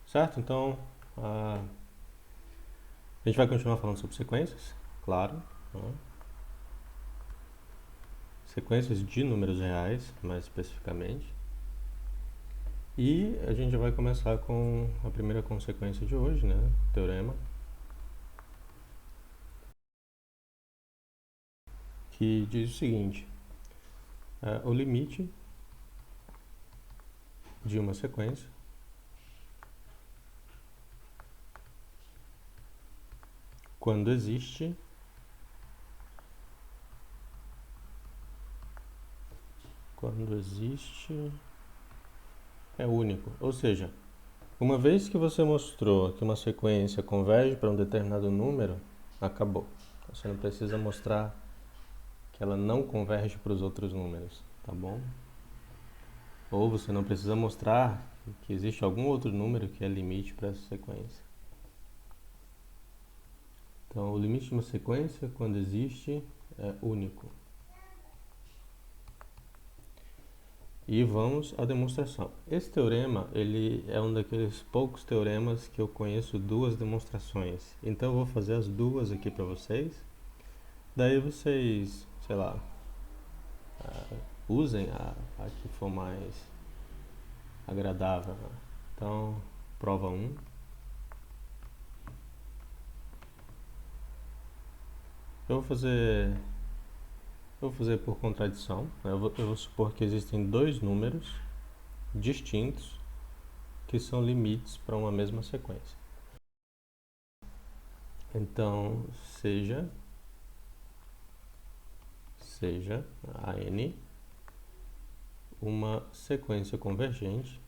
Certo? Então, a gente vai continuar falando sobre sequências, claro, né? Sequências de números reais, mais especificamente. E a gente já vai começar com a primeira consequência de hoje, né? O teorema, que diz o seguinte: o limite de uma sequência quando existe é único. Ou seja, uma vez que você mostrou que uma sequência converge para um determinado número, acabou. Você não precisa mostrar que ela não converge para os outros números, tá bom? Ou você não precisa mostrar que existe algum outro número que é limite para essa sequência. Então, o limite de uma sequência, quando existe, é único. E vamos à demonstração. Esse teorema, ele é um daqueles poucos teoremas que eu conheço duas demonstrações. Então eu vou fazer as duas aqui para vocês. Daí vocês, sei lá, usem a que for mais agradável. Então, prova 1. Eu vou fazer por contradição. Eu vou supor que existem dois números distintos que são limites para uma mesma sequência. Então, seja a n uma sequência convergente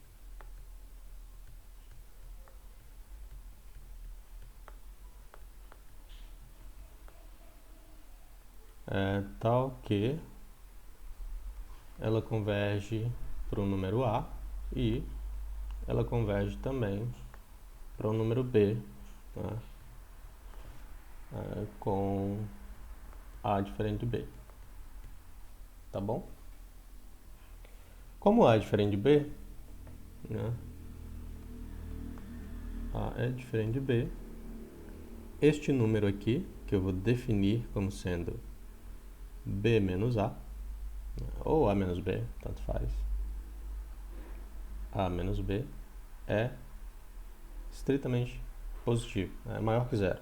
tal que ela converge para o número A e ela converge também para o número B, tá? Com A diferente de B. Tá bom? Como A é diferente de B, né? A é diferente de B. Este número aqui, que eu vou definir como sendo B menos A, ou A menos B, tanto faz. A menos B é estritamente positivo, é maior que zero.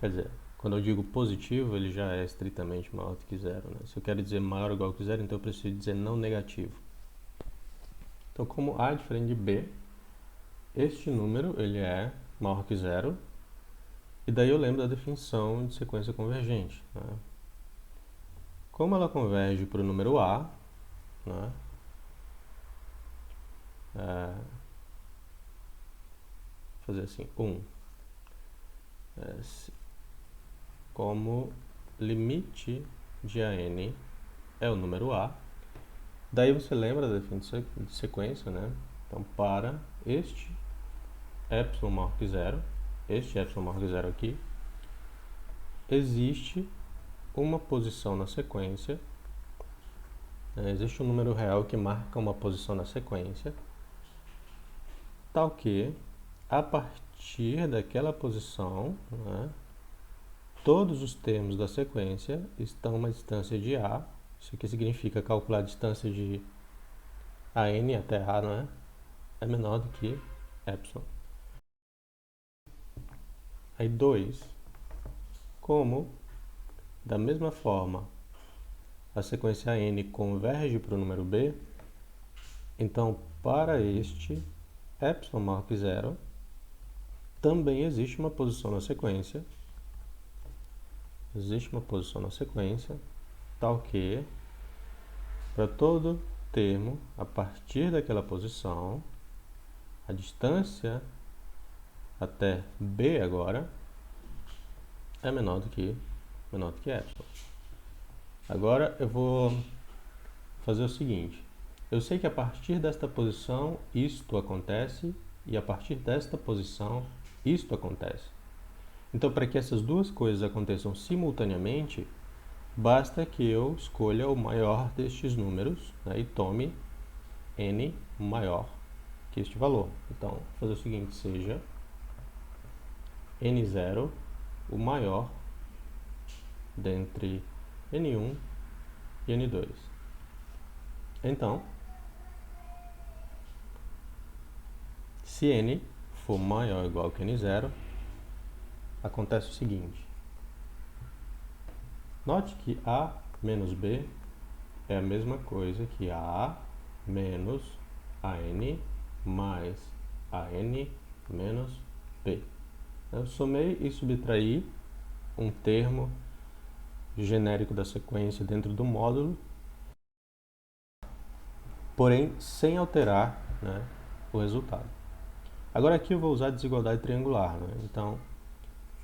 Quer dizer, quando eu digo positivo, ele já é estritamente maior do que zero, né? Se eu quero dizer maior ou igual que zero, então eu preciso dizer não negativo. Então, como A é diferente de B, este número ele é maior que zero, e daí eu lembro da definição de sequência convergente, né? Como ela converge para o número A, né? Fazer assim, 1. Como limite de AN é o número A, daí você lembra da definição de sequência, né? Então, para este epsilon maior que zero, este epsilon maior que zero aqui, existe uma posição na sequência, existe um número real que marca uma posição na sequência, tal que, a partir daquela posição, né, todos os termos da sequência estão a uma distância de A. Isso aqui significa calcular a distância de AN até A, né, é menor do que epsilon. Aí 2, como da mesma forma a sequência AN converge para o número B, então para este epsilon maior que zero, também existe uma posição na sequência. Existe uma posição na sequência, tal que, para todo termo, a partir daquela posição, a distância até B agora é menor do que epsilon. Agora eu vou fazer o seguinte. Eu sei que a partir desta posição isto acontece e a partir desta posição isto acontece. Então, para que essas duas coisas aconteçam simultaneamente, basta que eu escolha o maior destes números, né, e tome n maior que este valor. Então, vou fazer o seguinte, seja n0 o maior dentre n1 e n2. Então, se n for maior ou igual que n0, acontece o seguinte. Note que a menos b é a mesma coisa que a menos an mais an menos b. Eu somei e subtraí um termo genérico da sequência dentro do módulo, porém sem alterar, né, o resultado. Agora aqui eu vou usar a desigualdade triangular. Né? Então,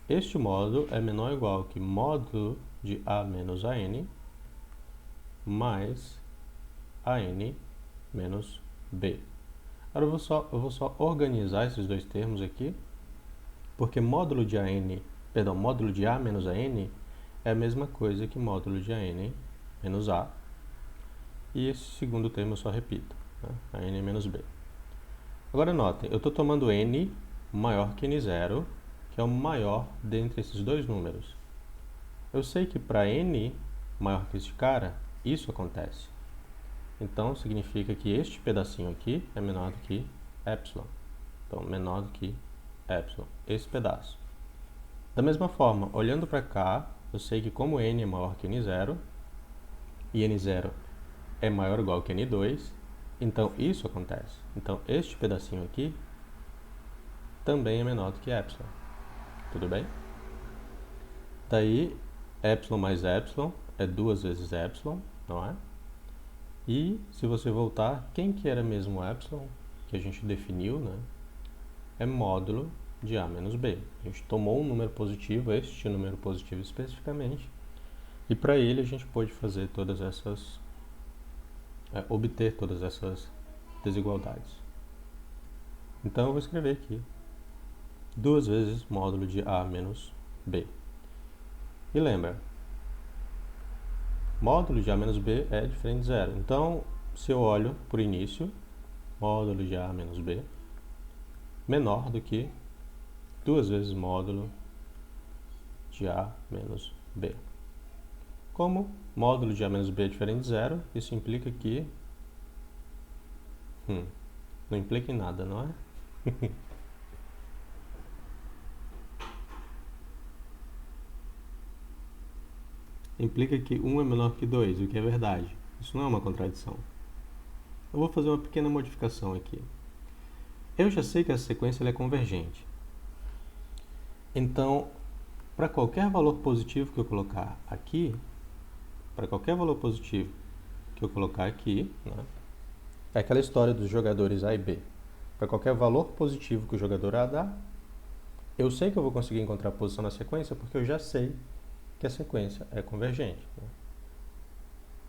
este módulo é menor ou igual que módulo de a menos an mais an menos b. Agora eu vou só organizar esses dois termos aqui, porque módulo de módulo de a menos an é a mesma coisa que módulo de an menos a. E esse segundo termo eu só repito, né? an menos b. Agora notem, eu estou tomando n maior que n0, que é o maior dentre esses dois números. Eu sei que para n maior que este cara, isso acontece. Então, significa que este pedacinho aqui é menor do que epsilon. Então, menor do que epsilon, esse pedaço. Da mesma forma, olhando para cá, eu sei que como n é maior que n0, e n0 é maior ou igual que n2, então isso acontece. Então, este pedacinho aqui também é menor do que epsilon. Tudo bem? Daí, epsilon mais epsilon é 2 vezes epsilon, não é? E, se você voltar, quem que era mesmo o epsilon, que a gente definiu, né? É módulo de a menos b. A gente tomou um número positivo, este número positivo especificamente, e para ele a gente pôde fazer todas essas, obter todas essas desigualdades. Então eu vou escrever aqui 2 vezes módulo de a menos b. E lembra, módulo de a menos b é diferente de zero. Então, se eu olho por início, módulo de a menos b menor do que 2 vezes módulo de a menos b. Como módulo de a menos b é diferente de zero, isso implica que... não implica em nada, não é? Implica que 1 é menor que 2, o que é verdade. Isso não é uma contradição. Eu vou fazer uma pequena modificação aqui. Eu já sei que essa sequência ela é convergente. Então, para qualquer valor positivo que eu colocar aqui, né, é aquela história dos jogadores A e B. Para qualquer valor positivo que o jogador A dá, eu sei que eu vou conseguir encontrar a posição na sequência porque eu já sei que a sequência é convergente. Né?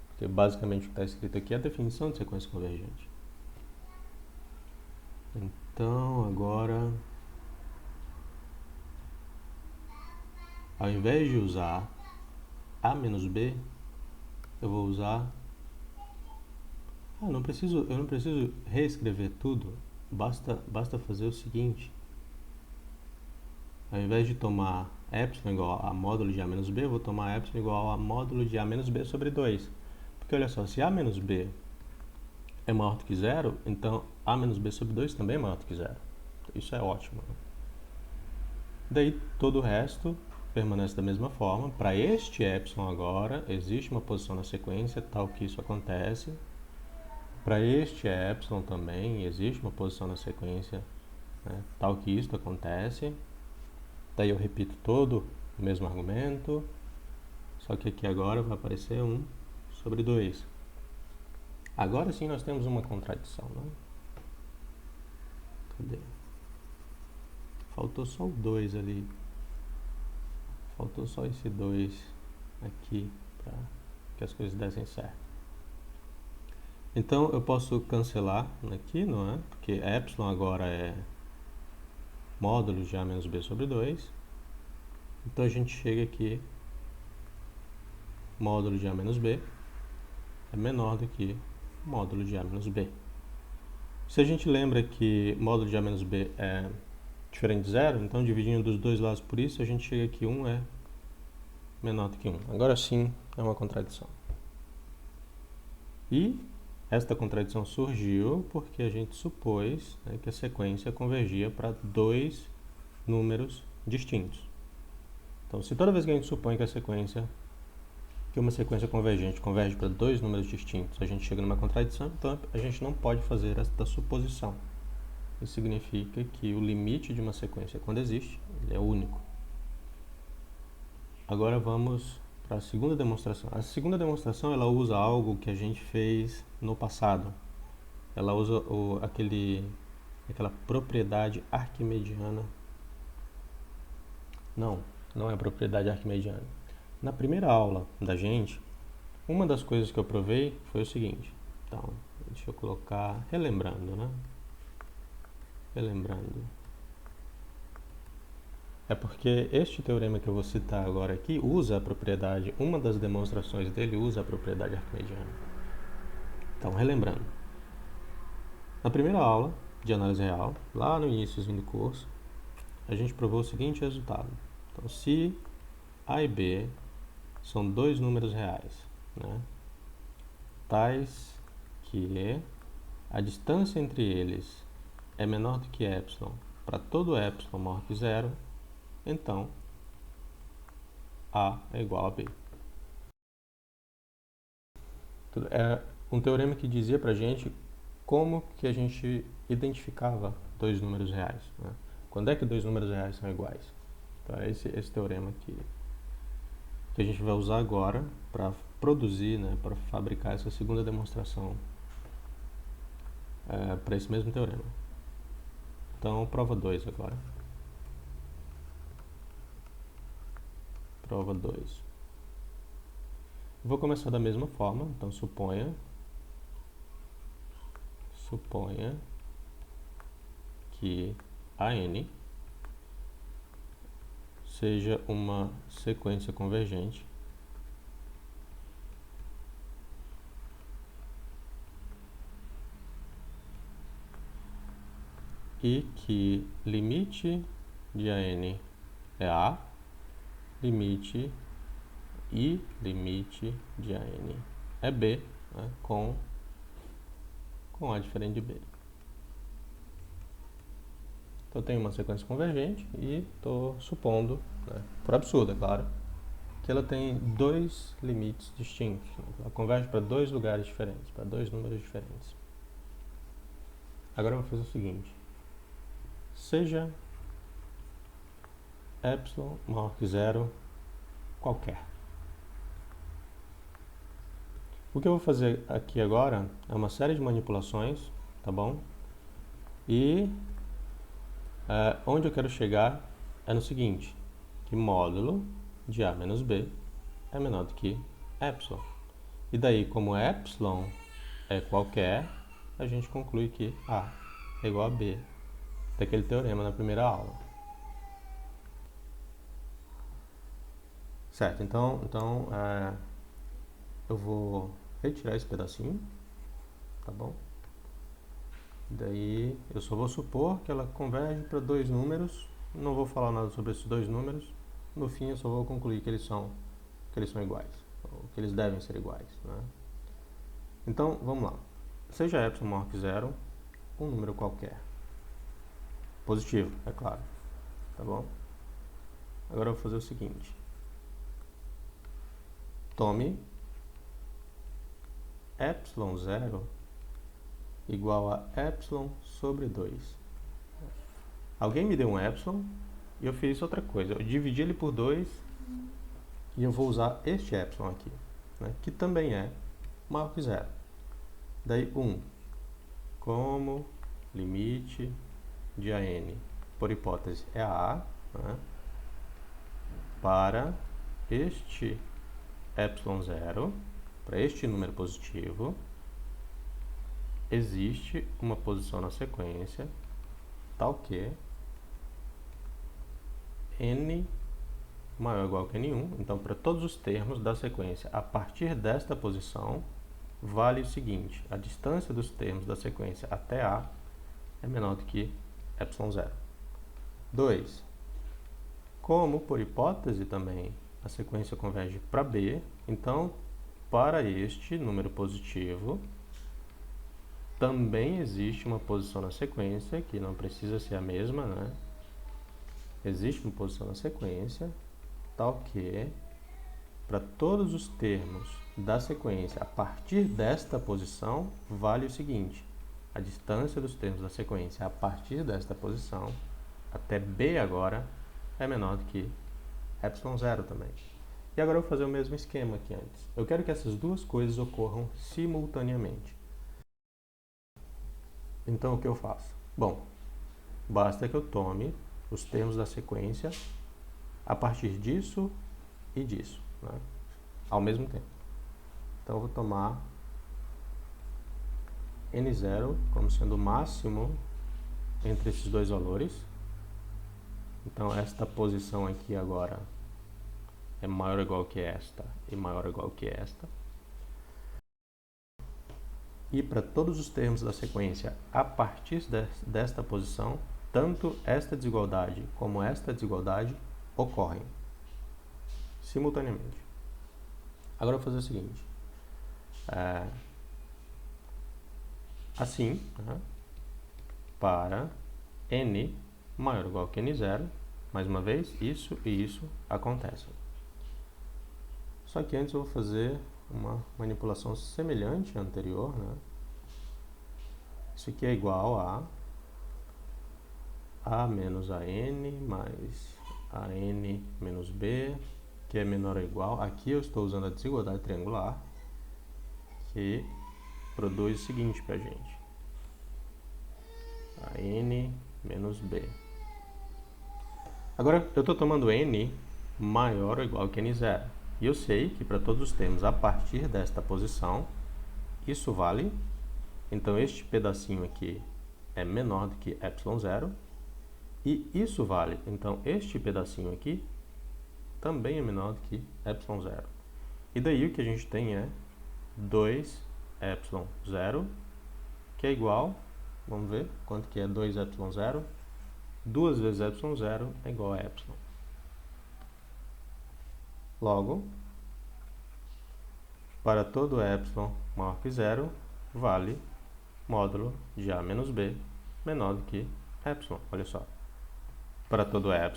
Porque basicamente o que está escrito aqui é a definição de sequência convergente. Então, agora, ao invés de usar A menos B, eu vou usar... eu não preciso reescrever tudo, basta fazer o seguinte. Ao invés de tomar epsilon igual a módulo de A menos B, eu vou tomar epsilon igual a módulo de A menos B sobre 2. Porque olha só, se A menos B é maior do que zero, então A menos B sobre 2 também é maior do que zero. Isso é ótimo. Daí todo o resto permanece da mesma forma. Para este epsilon agora, existe uma posição na sequência tal que isso acontece. Para este epsilon também existe uma posição na sequência, né, tal que isso acontece. Daí eu repito todo o mesmo argumento, só que aqui agora vai aparecer 1 sobre 2. Agora sim nós temos uma contradição, né? Cadê? Faltou só o 2 ali. Faltou só esse 2 aqui para que as coisas dessem certo. Então eu posso cancelar aqui, não é? Porque epsilon agora é módulo de A menos B sobre 2. Então a gente chega aqui, módulo de A menos B é menor do que módulo de A menos B. Se a gente lembra que módulo de A menos B é diferente de zero, então dividindo dos dois lados por isso, a gente chega que 1 é menor do que 1. Agora sim é uma contradição. E esta contradição surgiu porque a gente supôs, né, que a sequência convergia para dois números distintos. Então, se toda vez que a gente supõe que uma sequência convergente converge para dois números distintos, a gente chega numa contradição, então a gente não pode fazer esta suposição. Isso significa que o limite de uma sequência, quando existe, ele é único. Agora vamos para a segunda demonstração. A segunda demonstração ela usa algo que a gente fez no passado. Ela usa aquela propriedade arquimediana. Não é a propriedade arquimediana. Na primeira aula da gente, uma das coisas que eu provei foi o seguinte. Então, deixa eu colocar, relembrando, né? Relembrando. É porque este teorema que eu vou citar agora aqui usa a propriedade, uma das demonstrações dele usa a propriedade arquimediana. Então, relembrando. Na primeira aula de análise real, lá no iníciozinho do curso, a gente provou o seguinte resultado. Então, se A e B são dois números reais, né, tais que a distância entre eles é menor do que epsilon para todo epsilon maior que zero, então A é igual a B. É um teorema que dizia pra gente como que a gente identificava dois números reais, né? Quando é que dois números reais são iguais? Então é esse teorema que a gente vai usar agora para produzir, né, para fabricar essa segunda demonstração para esse mesmo teorema. Então, prova 2 agora. Prova 2. Vou começar da mesma forma, então suponha que AN seja uma sequência convergente e que limite de AN é A, limite de AN é B, né, com A diferente de B. Então eu tenho uma sequência convergente e estou supondo, né, por absurdo, é claro, que ela tem dois limites distintos. Ela converge para dois lugares diferentes, para dois números diferentes. Agora eu vou fazer o seguinte. Seja epsilon maior que zero qualquer. O que eu vou fazer aqui agora é uma série de manipulações, tá bom? E onde eu quero chegar é no seguinte, que módulo de A menos B é menor do que epsilon. E daí, como epsilon é qualquer, a gente conclui que A é igual a B, daquele teorema na primeira aula. Certo, então eu vou retirar esse pedacinho, tá bom? Daí eu só vou supor que ela converge para dois números, não vou falar nada sobre esses dois números, no fim eu só vou concluir que eles são iguais, ou que eles devem ser iguais, né? Então, vamos lá. Seja epsilon maior que zero, um número qualquer. Positivo, é claro, tá bom? Agora eu vou fazer o seguinte. Tome epsilon zero igual a epsilon sobre 2. Alguém me deu um epsilon e eu fiz outra coisa. Eu dividi ele por 2 e eu vou usar este epsilon aqui, né, que também é maior que zero. Daí 1, como limite de AN, por hipótese, é A, né, para este epsilon zero, para este número positivo, existe uma posição na sequência tal que n maior ou igual que n1. Então, para todos os termos da sequência a partir desta posição, vale o seguinte: a distância dos termos da sequência até A é menor do que ε0. 2. Como, por hipótese também, a sequência converge para B, então, para este número positivo, também existe uma posição na sequência, que não precisa ser a mesma, né? Existe uma posição na sequência, tal que, para todos os termos da sequência a partir desta posição, vale o seguinte: a distância dos termos da sequência a partir desta posição até B agora é menor do que ε0 também. E agora eu vou fazer o mesmo esquema que antes. Eu quero que essas duas coisas ocorram simultaneamente. Então, o que eu faço? Bom, basta que eu tome os termos da sequência a partir disso e disso, né? Ao mesmo tempo. Então, eu vou tomar n0 como sendo o máximo entre esses dois valores. Então, esta posição aqui agora é maior ou igual que esta e maior ou igual que esta. E para todos os termos da sequência a partir desta posição, tanto esta desigualdade como esta desigualdade ocorrem simultaneamente. Agora eu vou fazer o seguinte. Assim, né, para n maior ou igual que n0, mais uma vez, isso e isso acontecem. Só que antes eu vou fazer uma manipulação semelhante à anterior, né? Isso aqui é igual a menos a n mais a n menos b, que é menor ou igual. Aqui eu estou usando a desigualdade triangular, que produz o seguinte para a gente: a n menos b. Agora eu estou tomando n maior ou igual que n0. E eu sei que para todos os termos a partir desta posição, isso vale. Então, este pedacinho aqui é menor do que ε0. E isso vale. Então, este pedacinho aqui também é menor do que ε0. E daí o que a gente tem é 2ε0, que é igual, vamos ver quanto que é 2ε0. 2 vezes ε0 é igual a ε. Logo, para todo ε maior que 0, vale módulo de a menos b menor do que ε. Olha só. Para todo ε,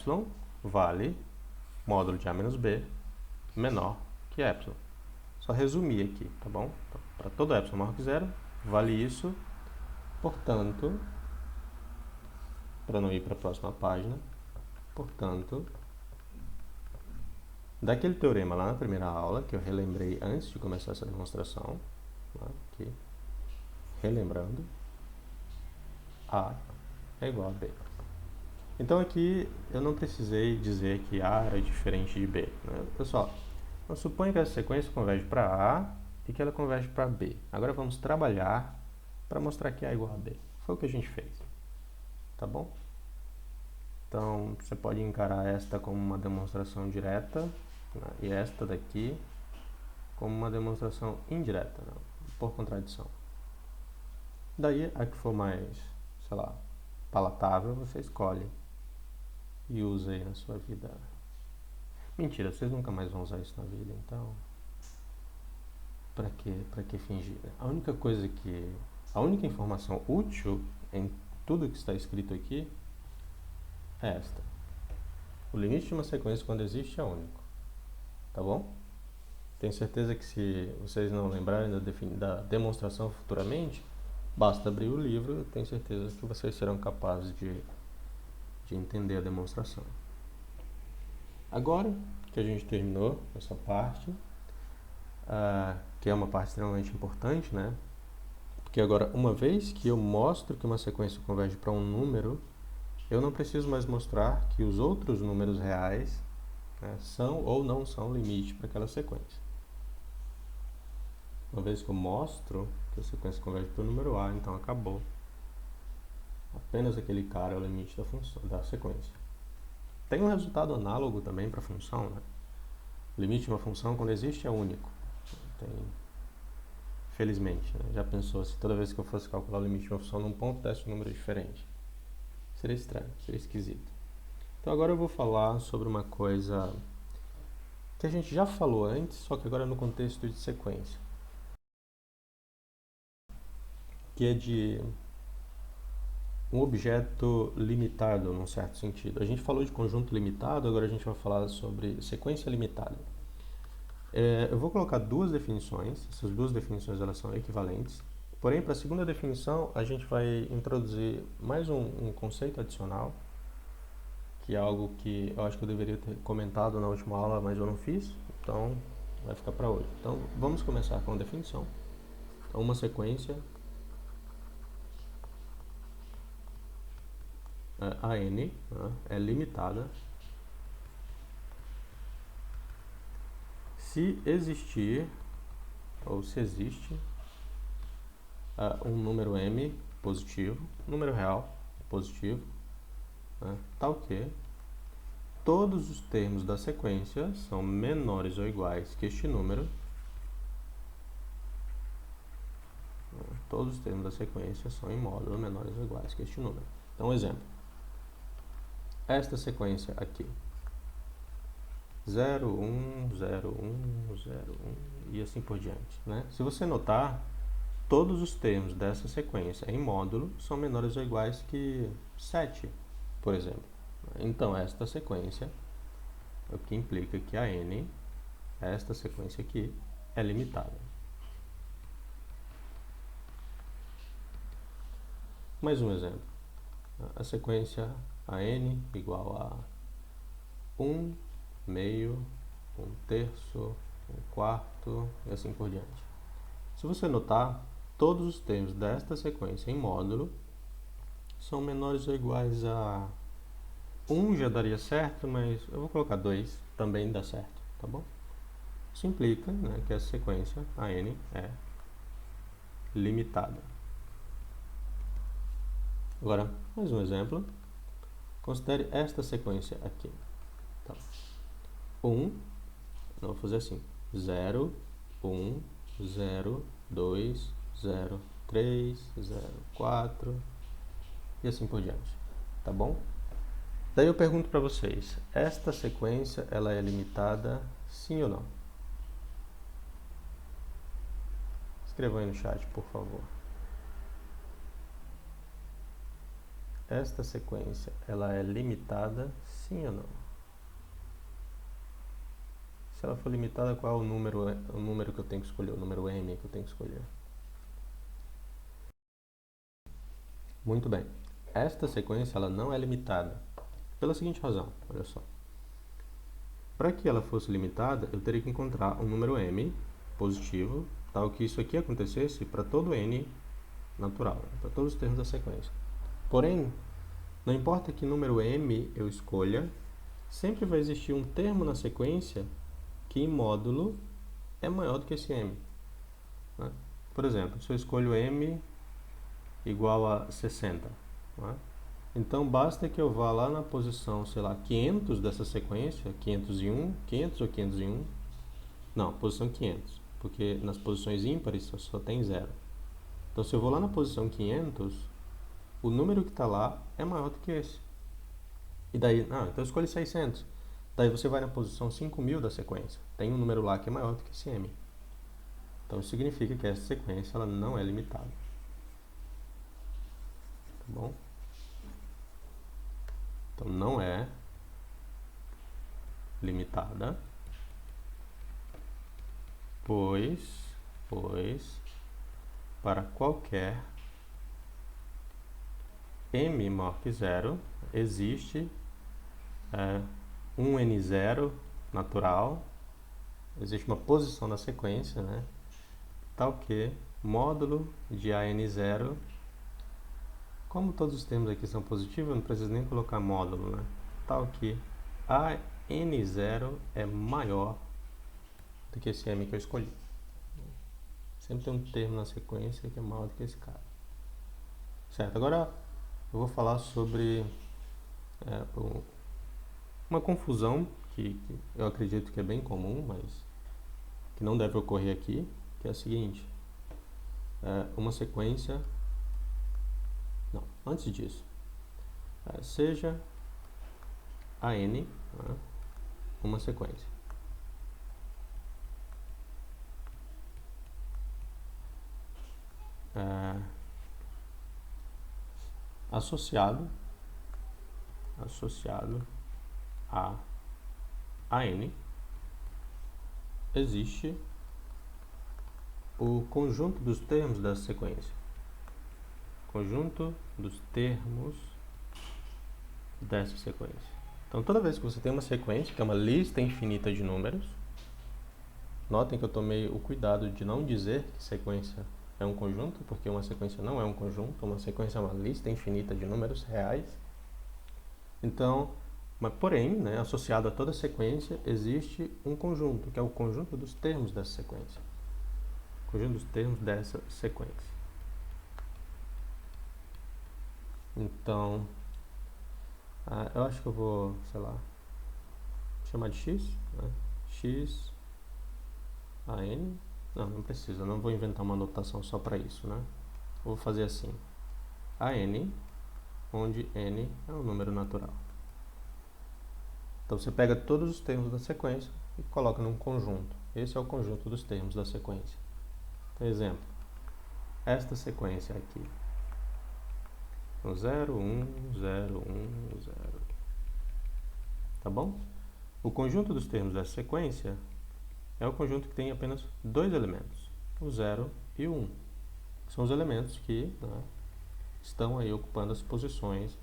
vale módulo de a menos b menor que ε. Só resumir aqui, tá bom? Então, para todo ε maior que 0, vale isso. Portanto, para não ir para a próxima página, portanto, daquele teorema lá na primeira aula, que eu relembrei antes de começar essa demonstração, aqui, relembrando, A é igual a B. Então aqui eu não precisei dizer que A era diferente de B, né? Pessoal, eu suponho que essa sequência converge para A e que ela converge para B. Agora vamos trabalhar para mostrar que A é igual a B. Foi o que a gente fez, tá bom? Então você pode encarar esta como uma demonstração direta, né, e esta daqui como uma demonstração indireta, né, por contradição. Daí, a que for mais, sei lá, palatável, você escolhe e usa aí na sua vida. Mentira, vocês nunca mais vão usar isso na vida, então pra que fingir, né? A única informação útil em tudo que está escrito aqui é esta: o limite de uma sequência quando existe é único, tá bom? Tenho certeza que se vocês não lembrarem da demonstração futuramente, basta abrir o livro, eu tenho certeza que vocês serão capazes de entender a demonstração. Agora que a gente terminou essa parte, que é uma parte extremamente importante, né? Porque agora, uma vez que eu mostro que uma sequência converge para um número, eu não preciso mais mostrar que os outros números reais, né, são ou não são limite para aquela sequência. Uma vez que eu mostro que a sequência converge para o número A, então acabou. Apenas aquele cara é o limite da sequência. Tem um resultado análogo também para a função, né? O limite de uma função, quando existe, é único. Felizmente, né? Já pensou se toda vez que eu fosse calcular o limite de uma função num ponto desse um número diferente? Seria estranho, seria esquisito. Então agora eu vou falar sobre uma coisa que a gente já falou antes, só que agora no contexto de sequência, que é de um objeto limitado, num certo sentido. A gente falou de conjunto limitado, agora a gente vai falar sobre sequência limitada. Eu vou colocar duas definições, essas duas definições elas são equivalentes, porém para a segunda definição a gente vai introduzir mais um conceito adicional, que é algo que eu acho que eu deveria ter comentado na última aula, mas eu não fiz, então vai ficar para hoje. Então vamos começar com a definição. Então uma sequência AN, né, é limitada se existir ou se existe um número m positivo, número real positivo, né, tal que todos os termos da sequência são menores ou iguais que este número. Todos os termos da sequência são em módulo menores ou iguais que este número. Então, um exemplo. Esta sequência aqui. 0, 1, 0, 1, 0, 1 e assim por diante, né? Se você notar, todos os termos dessa sequência em módulo são menores ou iguais que 7, por exemplo. Então, esta sequência, o que implica que a n, esta sequência aqui, é limitada. Mais um exemplo. A sequência AN igual a 1 meio, 1 terço, 1 quarto e assim por diante. Se você notar, todos os termos desta sequência em módulo são menores ou iguais a 1 já daria certo, mas eu vou colocar 2, também dá certo, tá bom? Isso implica, né, que essa sequência AN é limitada. Agora, mais um exemplo. Considere esta sequência aqui. Então, 1, não vou fazer assim, 0, 1, 0, 2, 0, 3, 0, 4 e assim por diante, tá bom? Daí eu pergunto para vocês, esta sequência ela é limitada sim ou não? Escrevam aí no chat, por favor. Esta sequência ela é limitada sim ou não? Se ela for limitada, qual é o número que eu tenho que escolher, o número m que eu tenho que escolher? Muito bem. Esta sequência ela não é limitada pela seguinte razão, olha só. Para que ela fosse limitada, eu teria que encontrar um número m positivo, tal que isso aqui acontecesse para todo n natural, para todos os termos da sequência. Porém, não importa que número m eu escolha, sempre vai existir um termo na sequência que em módulo é maior do que esse m. Né? Por exemplo, se eu escolho m igual a 60, né? Então basta que eu vá lá na posição, sei lá, 500 dessa sequência, 501, 500 ou 501, não, posição 500, porque nas posições ímpares só tem 0. Então se eu vou lá na posição 500, o número que está lá é maior do que esse. E daí, então eu escolho 600. Daí você vai na posição 5000 da sequência, tem um número lá que é maior do que esse m. Então isso significa que essa sequência ela não é limitada. Tá bom? Então não é limitada, pois para qualquer m maior que 0 existe um n0 natural, existe uma posição na sequência, né, tal que módulo de AN0, como todos os termos aqui são positivos, eu não preciso nem colocar módulo, né, tal que AN0 é maior do que esse m que eu escolhi. Sempre tem um termo na sequência que é maior do que esse cara. Certo, agora eu vou falar sobre uma confusão que eu acredito que é bem comum, mas que não deve ocorrer aqui, que é a seguinte. uma sequência. Não, antes disso, seja a n uma sequência. Associado a n existe o conjunto dos termos dessa sequência. Conjunto dos termos dessa sequência. Então, toda vez que você tem uma sequência, que é uma lista infinita de números, notem que eu tomei o cuidado de não dizer que sequência é um conjunto, porque uma sequência não é um conjunto, uma sequência é uma lista infinita de números reais. Então, mas porém, né, associado a toda sequência, existe um conjunto, que é o conjunto dos termos dessa sequência. Conjunto dos termos dessa sequência. Então, eu acho que eu vou, sei lá, chamar de x, né? X a n. Não precisa, não vou inventar uma notação só para isso, né? Vou fazer assim, a n, onde n é um número natural. Então você pega todos os termos da sequência e coloca num conjunto. Esse é o conjunto dos termos da sequência. Por exemplo, esta sequência aqui. 0, 1, 0, 1, 0. Tá bom? O conjunto dos termos dessa sequência é o conjunto que tem apenas dois elementos, o 0 e o 1. São os elementos que, né, estão aí ocupando as posições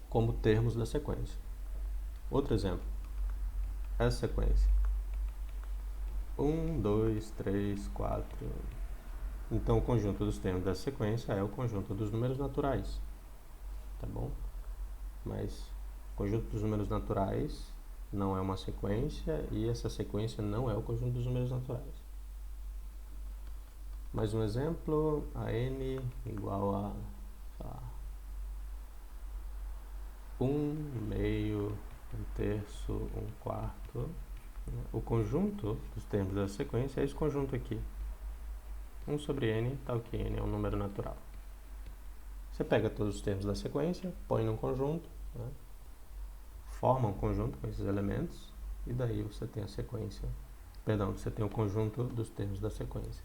como termos da sequência. Outro exemplo, essa sequência. 1, 2, 3, 4. Então, o conjunto dos termos dessa sequência é o conjunto dos números naturais. Tá bom? Mas o conjunto dos números naturais não é uma sequência e essa sequência não é o conjunto dos números naturais. Mais um exemplo, a n igual a 1 meio, 1 terço, 1 quarto. O conjunto dos termos dessa sequência é esse conjunto aqui. 1 sobre n, tal que n é um número natural. Você pega todos os termos da sequência, põe num conjunto, né? Forma um conjunto com esses elementos, e daí você tem a sequência. Perdão, você tem o conjunto dos termos da sequência.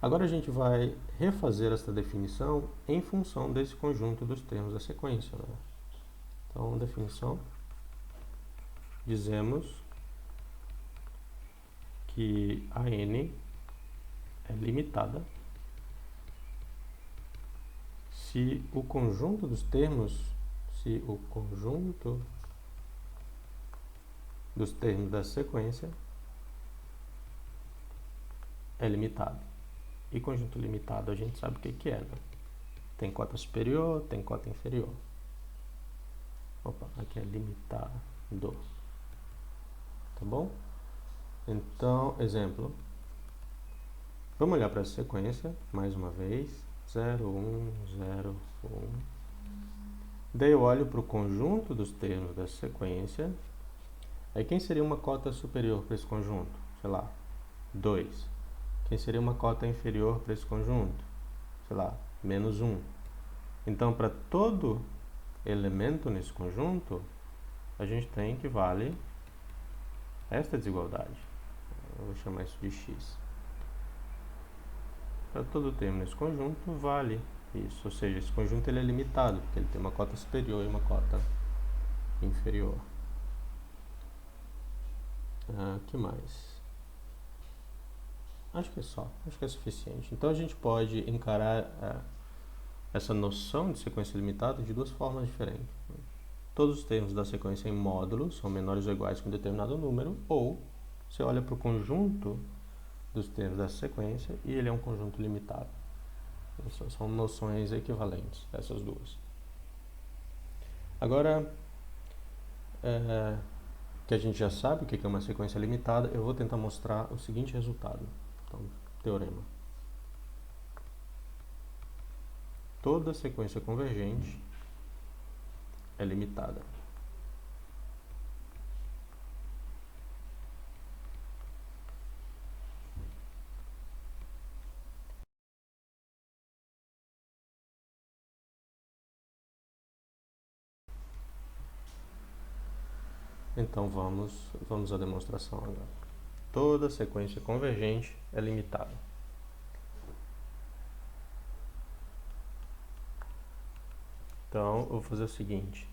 Agora a gente vai refazer essa definição em função desse conjunto dos termos da sequência, né? Então, definição, dizemos que a n é limitada se o conjunto dos termos, da sequência é limitado. E conjunto limitado a gente sabe o que é, né? Tem cota superior, tem cota inferior. Opa, aqui é limitado. Tá bom? Então, exemplo. Vamos olhar para essa sequência, mais uma vez. 0, 1, 0, 1. Daí eu olho para o conjunto dos termos dessa sequência. Aí quem seria uma cota superior para esse conjunto? Sei lá, 2. Quem seria uma cota inferior para esse conjunto? Sei lá, menos 1. Então, para todo elemento nesse conjunto, a gente tem que vale esta desigualdade. Eu vou chamar isso de x. Para todo termo nesse conjunto, vale isso. Ou seja, esse conjunto ele é limitado, porque ele tem uma cota superior e uma cota inferior. Que mais? Acho que é só. Acho que é suficiente. Então, a gente pode encarar essa noção de sequência limitada de duas formas diferentes. Todos os termos da sequência em módulo são menores ou iguais que um determinado número, ou você olha para o conjunto dos termos dessa sequência e ele é um conjunto limitado. São noções equivalentes, essas duas. Agora, que a gente já sabe o que é uma sequência limitada, eu vou tentar mostrar o seguinte resultado. Então, teorema. Toda sequência convergente é limitada. Então vamos à demonstração agora. Toda sequência convergente é limitada. Então eu vou fazer o seguinte,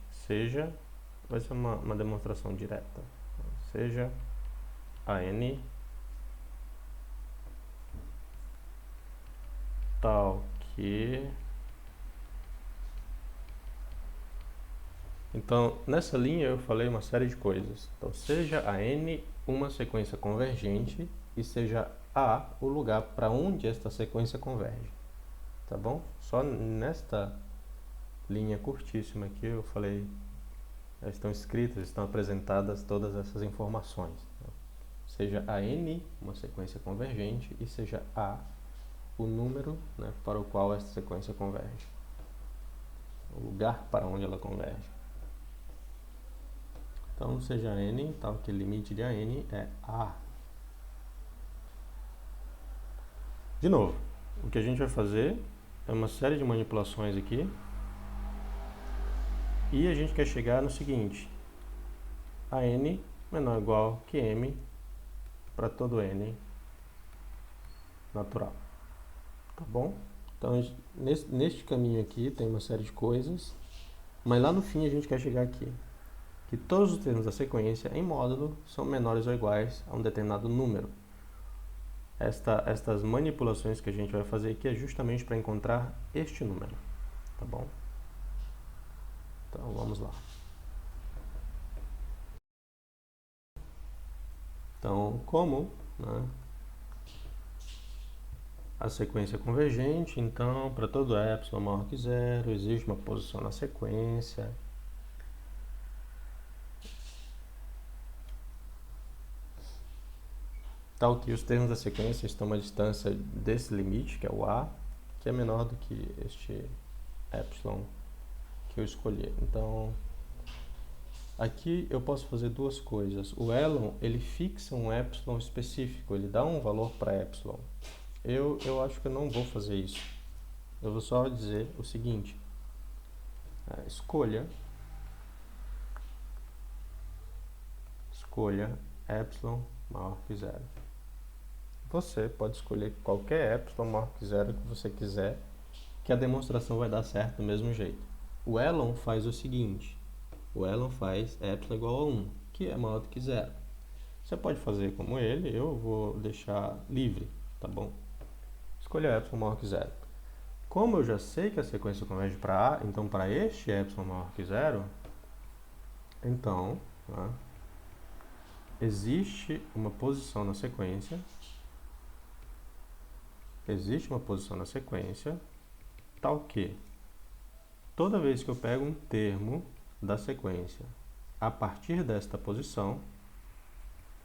vai ser uma demonstração direta, seja a n tal que... Então, nessa linha eu falei uma série de coisas. Então, seja a n uma sequência convergente e seja A o lugar para onde esta sequência converge. Tá bom? Só nesta linha curtíssima aqui eu falei, estão escritas, estão apresentadas todas essas informações. Seja a n uma sequência convergente e seja A o número, né, para o qual esta sequência converge. O lugar para onde ela converge. Então, seja n, tal que o limite de n é A. De novo, o que a gente vai fazer é uma série de manipulações aqui. E a gente quer chegar no seguinte, a n menor ou igual que m para todo n natural. Tá bom? Então, neste caminho aqui tem uma série de coisas, mas lá no fim a gente quer chegar aqui, que todos os termos da sequência em módulo são menores ou iguais a um determinado número. Estas manipulações que a gente vai fazer aqui é justamente para encontrar este número, tá bom? Então, vamos lá. Então, como, né, a sequência é convergente, então, para todo epsilon maior que zero, existe uma posição na sequência. Tal que os termos da sequência estão a uma distância desse limite, que é o A, que é menor do que este epsilon que eu escolhi. Então, aqui eu posso fazer duas coisas. O Elon, ele fixa um epsilon específico, ele dá um valor para epsilon. Eu acho que eu não vou fazer isso. Eu vou só dizer o seguinte. Escolha epsilon maior que zero. Você pode escolher qualquer epsilon maior que zero que você quiser, que a demonstração vai dar certo do mesmo jeito. O Elon faz o seguinte. O Elon faz epsilon igual a 1, que é maior do que zero. Você pode fazer como ele, eu vou deixar livre, tá bom? Escolha epsilon maior que zero. Como eu já sei que a sequência converge para A, então para este epsilon maior que zero, então, tá, existe uma posição na sequência, tal que toda vez que eu pego um termo da sequência a partir desta posição,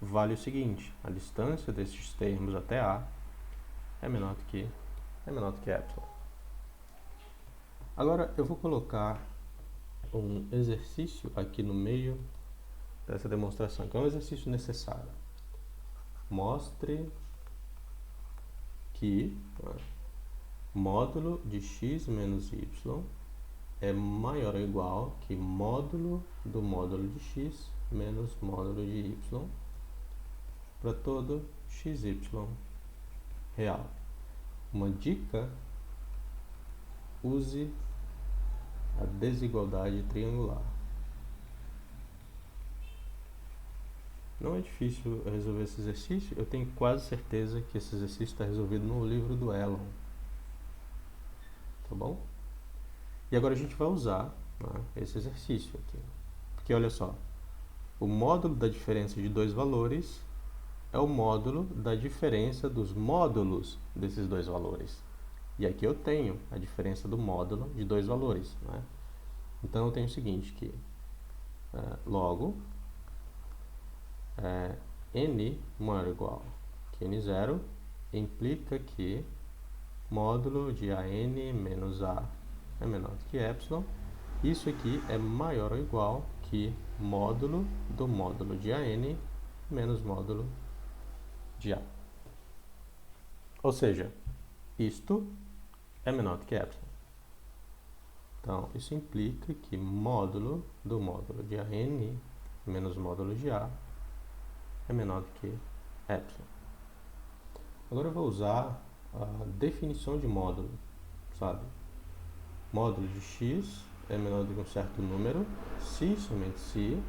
vale o seguinte, a distância desses termos até A é menor do que epsilon. Agora eu vou colocar um exercício aqui no meio dessa demonstração, que é um exercício necessário. Mostre que módulo de x menos y é maior ou igual que módulo do módulo de x menos módulo de y para todo xy real. Uma dica: use a desigualdade triangular. Não é difícil resolver esse exercício, eu tenho quase certeza que esse exercício está resolvido no livro do Elon. Tá bom? E agora a gente vai usar, né, esse exercício aqui. Porque olha só, o módulo da diferença de dois valores é o módulo da diferença dos módulos desses dois valores. E aqui eu tenho a diferença do módulo de dois valores, né? Então eu tenho o seguinte, que logo n maior ou igual que n0 implica que módulo de an menos a é menor do que epsilon. Isso aqui é maior ou igual que módulo do módulo de an menos módulo de a. Ou seja, isto é menor do que epsilon. Então, isso implica que módulo do módulo de an menos módulo de A é menor do que epsilon. Agora eu vou usar a definição de módulo, sabe? Módulo de x é menor do que um certo número, se somente se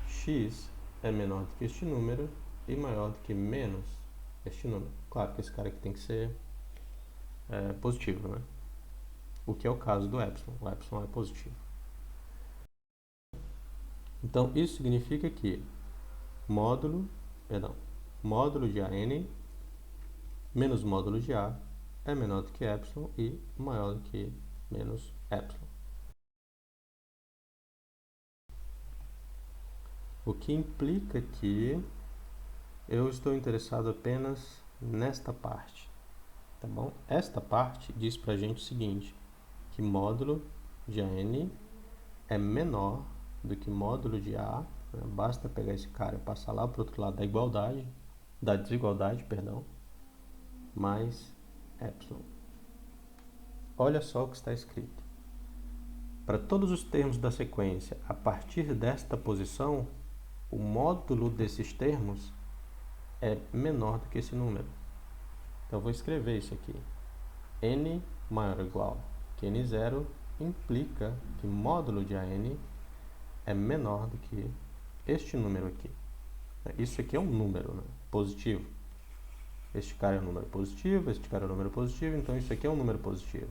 x é menor do que este número e maior do que menos este número. Claro que esse cara aqui tem que ser positivo, né? O que é o caso do epsilon. O epsilon é positivo. Então, isso significa que módulo de AN menos módulo de A é menor do que epsilon e maior do que menos epsilon. O que implica que eu estou interessado apenas nesta parte, tá bom? Esta parte diz pra gente o seguinte, que módulo de AN é menor do que módulo de A, né? Basta pegar esse cara e passar lá para o outro lado da desigualdade, mais epsilon. Olha só o que está escrito. Para todos os termos da sequência, a partir desta posição, o módulo desses termos é menor do que esse número. Então, eu vou escrever isso aqui. N maior ou igual que N0 implica que módulo de AN é menor do que este número aqui. Isso aqui é um número, né? Positivo. Este cara é um número positivo, este cara é um número positivo, então isso aqui é um número positivo.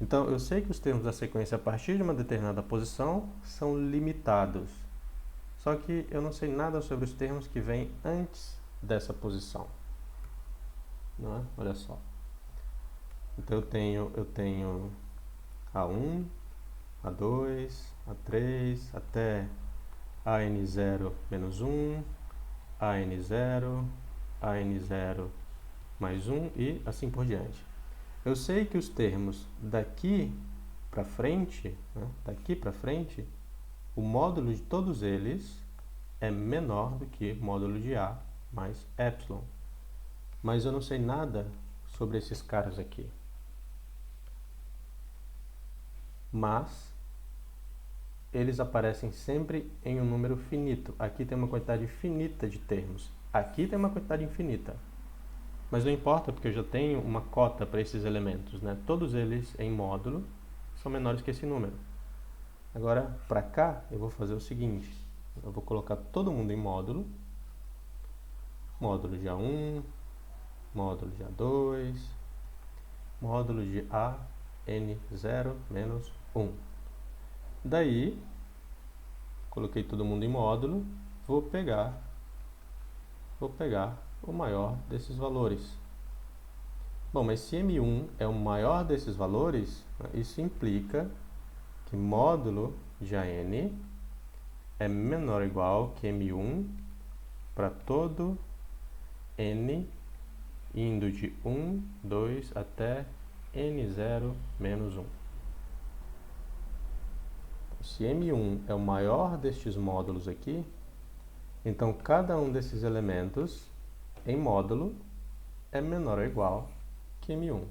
Então, eu sei que os termos da sequência a partir de uma determinada posição são limitados. Só que eu não sei nada sobre os termos que vêm antes dessa posição. Não é? Olha só. Então, eu tenho A1, A2, A3, até AN0 menos 1, AN0, AN0 mais 1 e assim por diante. Eu sei que os termos daqui para frente, o módulo de todos eles é menor do que o módulo de A mais epsilon. Mas eu não sei nada sobre esses caras aqui. Mas eles aparecem sempre em um número finito. Aqui tem uma quantidade finita de termos. Aqui tem uma quantidade infinita. Mas não importa, porque eu já tenho uma cota para esses elementos, né? Todos eles em módulo são menores que esse número. Agora, para cá, eu vou fazer o seguinte. Eu vou colocar todo mundo em módulo. Módulo de A1, módulo de A2, módulo de AN0 menos 1. Daí, coloquei todo mundo em módulo, vou pegar o maior desses valores. Bom, mas se M1 é o maior desses valores, isso implica que módulo de AN é menor ou igual que M1 para todo N indo de 1, 2 até N0 menos 1. Se M1 é o maior destes módulos aqui, então cada um desses elementos em módulo é menor ou igual que M1.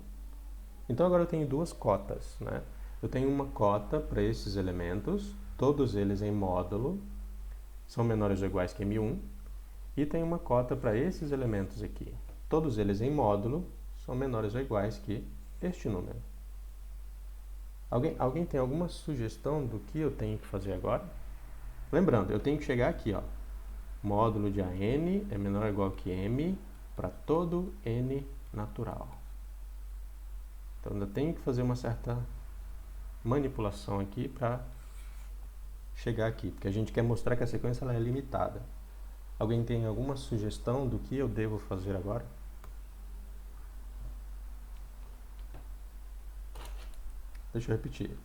Então agora eu tenho duas cotas, né? Eu tenho uma cota para esses elementos, todos eles em módulo são menores ou iguais que M1, e tem uma cota para esses elementos aqui, todos eles em módulo são menores ou iguais que este número. Alguém tem alguma sugestão do que eu tenho que fazer agora? Lembrando, eu tenho que chegar aqui, ó. Módulo de AN é menor ou igual que M para todo N natural. Então, ainda tenho que fazer uma certa manipulação aqui para chegar aqui, porque a gente quer mostrar que a sequência ela é limitada. Alguém tem alguma sugestão do que eu devo fazer agora? Deixa eu repetir.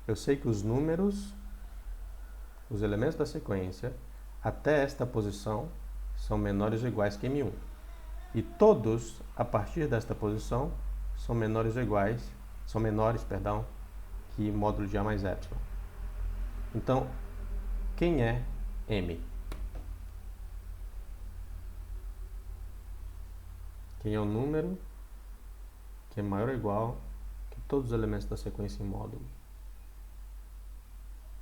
Eu sei que os números, os elementos da sequência, até esta posição, são menores ou iguais que M1. E todos, a partir desta posição, são menores, que módulo de A mais epsilon. Então, quem é M? Quem é o número que é maior ou igual que todos os elementos da sequência em módulo?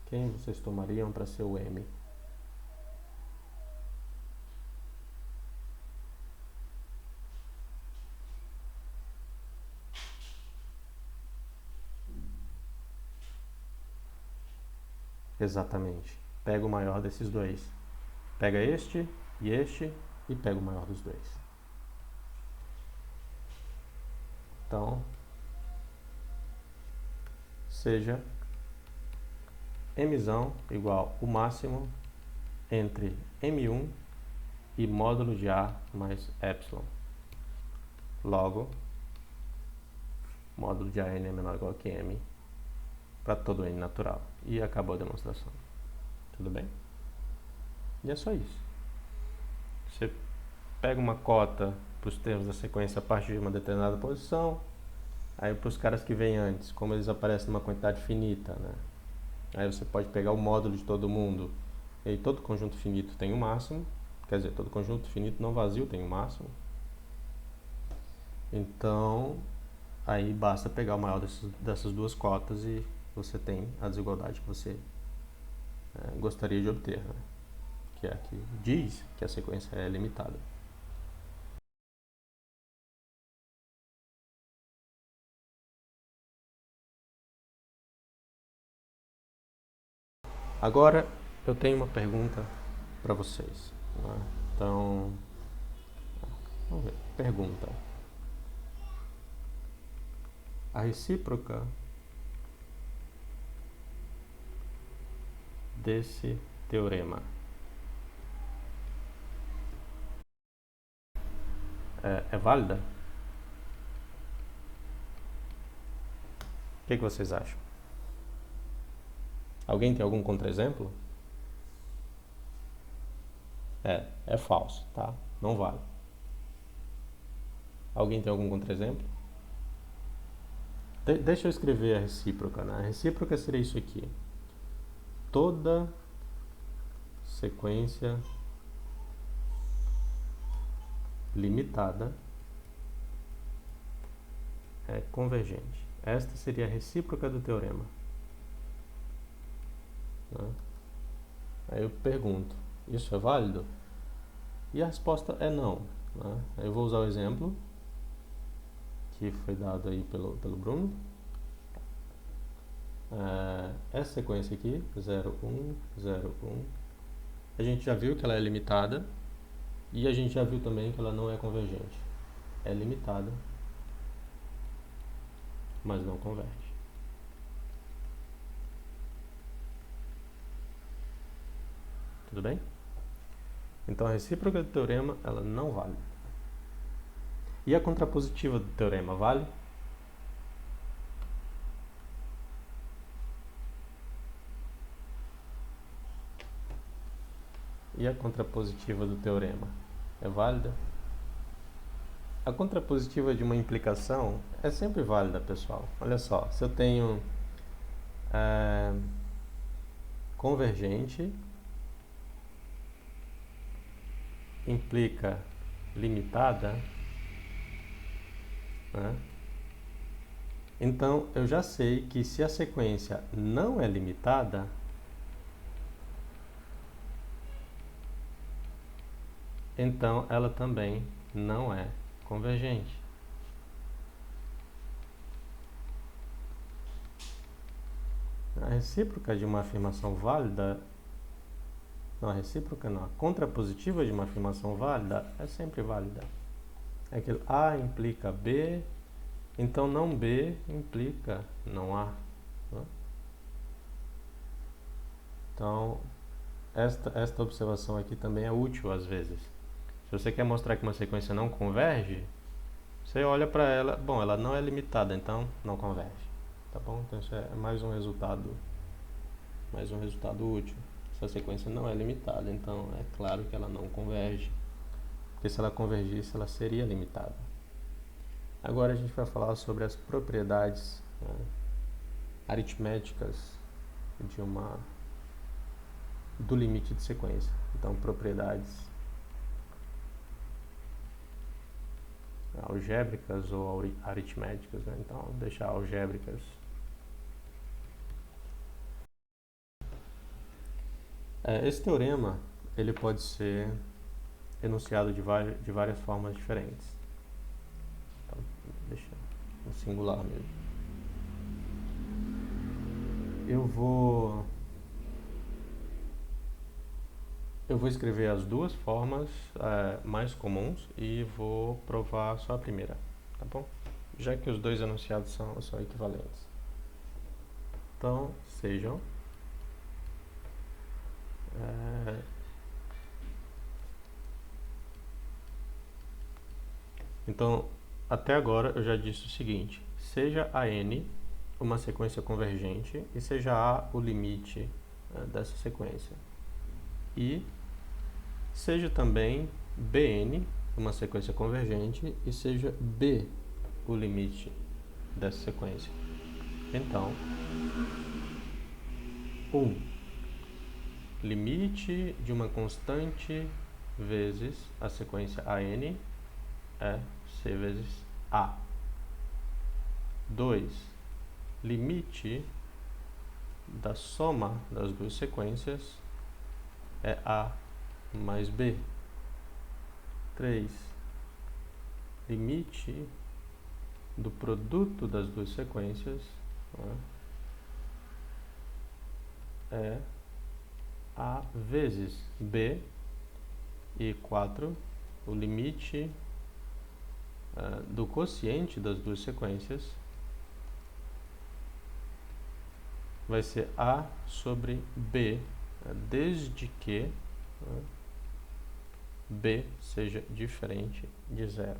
Quem vocês tomariam para ser o M? Exatamente. Pega o maior desses dois. Pega este e pega o maior dos dois. Então, seja mzão igual o máximo entre m1 e módulo de A mais epsilon. Logo, módulo de AN é menor ou igual que M para todo N natural. E acabou a demonstração. Tudo bem? E é só isso. Você pega uma cota para os termos da sequência a partir de uma determinada posição. Aí para os caras que vêm antes, como eles aparecem numa quantidade finita, né? Aí você pode pegar o módulo de todo mundo. E aí todo conjunto finito tem o máximo. Quer dizer, todo conjunto finito não vazio tem o máximo. Então, aí basta pegar o maior dessas duas cotas e você tem a desigualdade que você gostaria de obter, né? Que é a que diz que a sequência é limitada. Agora, eu tenho uma pergunta para vocês, né? Então, vamos ver. Pergunta. A recíproca desse teorema é válida? O que vocês acham? Alguém tem algum contra-exemplo? É falso, tá? Não vale. Alguém tem algum contra-exemplo? Deixa eu escrever a recíproca, né? A recíproca seria isso aqui. Toda sequência limitada é convergente. Esta seria a recíproca do teorema, né? Aí eu pergunto, isso é válido? E a resposta é não, né? Eu vou usar o exemplo que foi dado aí pelo Bruno. Essa sequência aqui, 0, 1, 0, 1, a gente já viu que ela é limitada e a gente já viu também que ela não é convergente. É limitada, mas não converge. Tudo bem? Então a recíproca do teorema, ela não vale. E a contrapositiva do teorema vale? E a contrapositiva do teorema é válida? A contrapositiva de uma implicação é sempre válida, pessoal. Olha só, se eu tenho convergente implica limitada, né? Então eu já sei que se a sequência não é limitada, então ela também não é convergente. A recíproca de uma afirmação válida, não, a recíproca não, a contrapositiva de uma afirmação válida é sempre válida. É aquilo A implica B, então não B implica não A, né? Então, esta observação aqui também é útil às vezes. Se você quer mostrar que uma sequência não converge, você olha para ela, bom, ela não é limitada, então não converge, tá bom? Então isso é mais um resultado útil. Se a sequência não é limitada, então é claro que ela não converge, porque se ela convergisse, ela seria limitada. Agora a gente vai falar sobre as propriedades, né, aritméticas do limite de sequência. Então, propriedades algébricas ou aritméticas, né? Então, deixar algébricas. Esse teorema ele pode ser enunciado de várias formas diferentes. Então, deixa no singular mesmo. Eu vou eu vou escrever as duas formas mais comuns e vou provar só a primeira, tá bom? Já que os dois enunciados são equivalentes. Então, sejam então, até agora eu já disse o seguinte: seja a n uma sequência convergente e seja a o limite dessa sequência. E seja também Bn uma sequência convergente e seja B o limite dessa sequência. Então, 1. Limite de uma constante vezes a sequência AN é C vezes A. 2. Limite da soma das duas sequências é A mais B. 3. Limite do produto das duas sequências é A vezes B. E 4. O limite do quociente das duas sequências vai ser A sobre B, desde que B seja diferente de zero.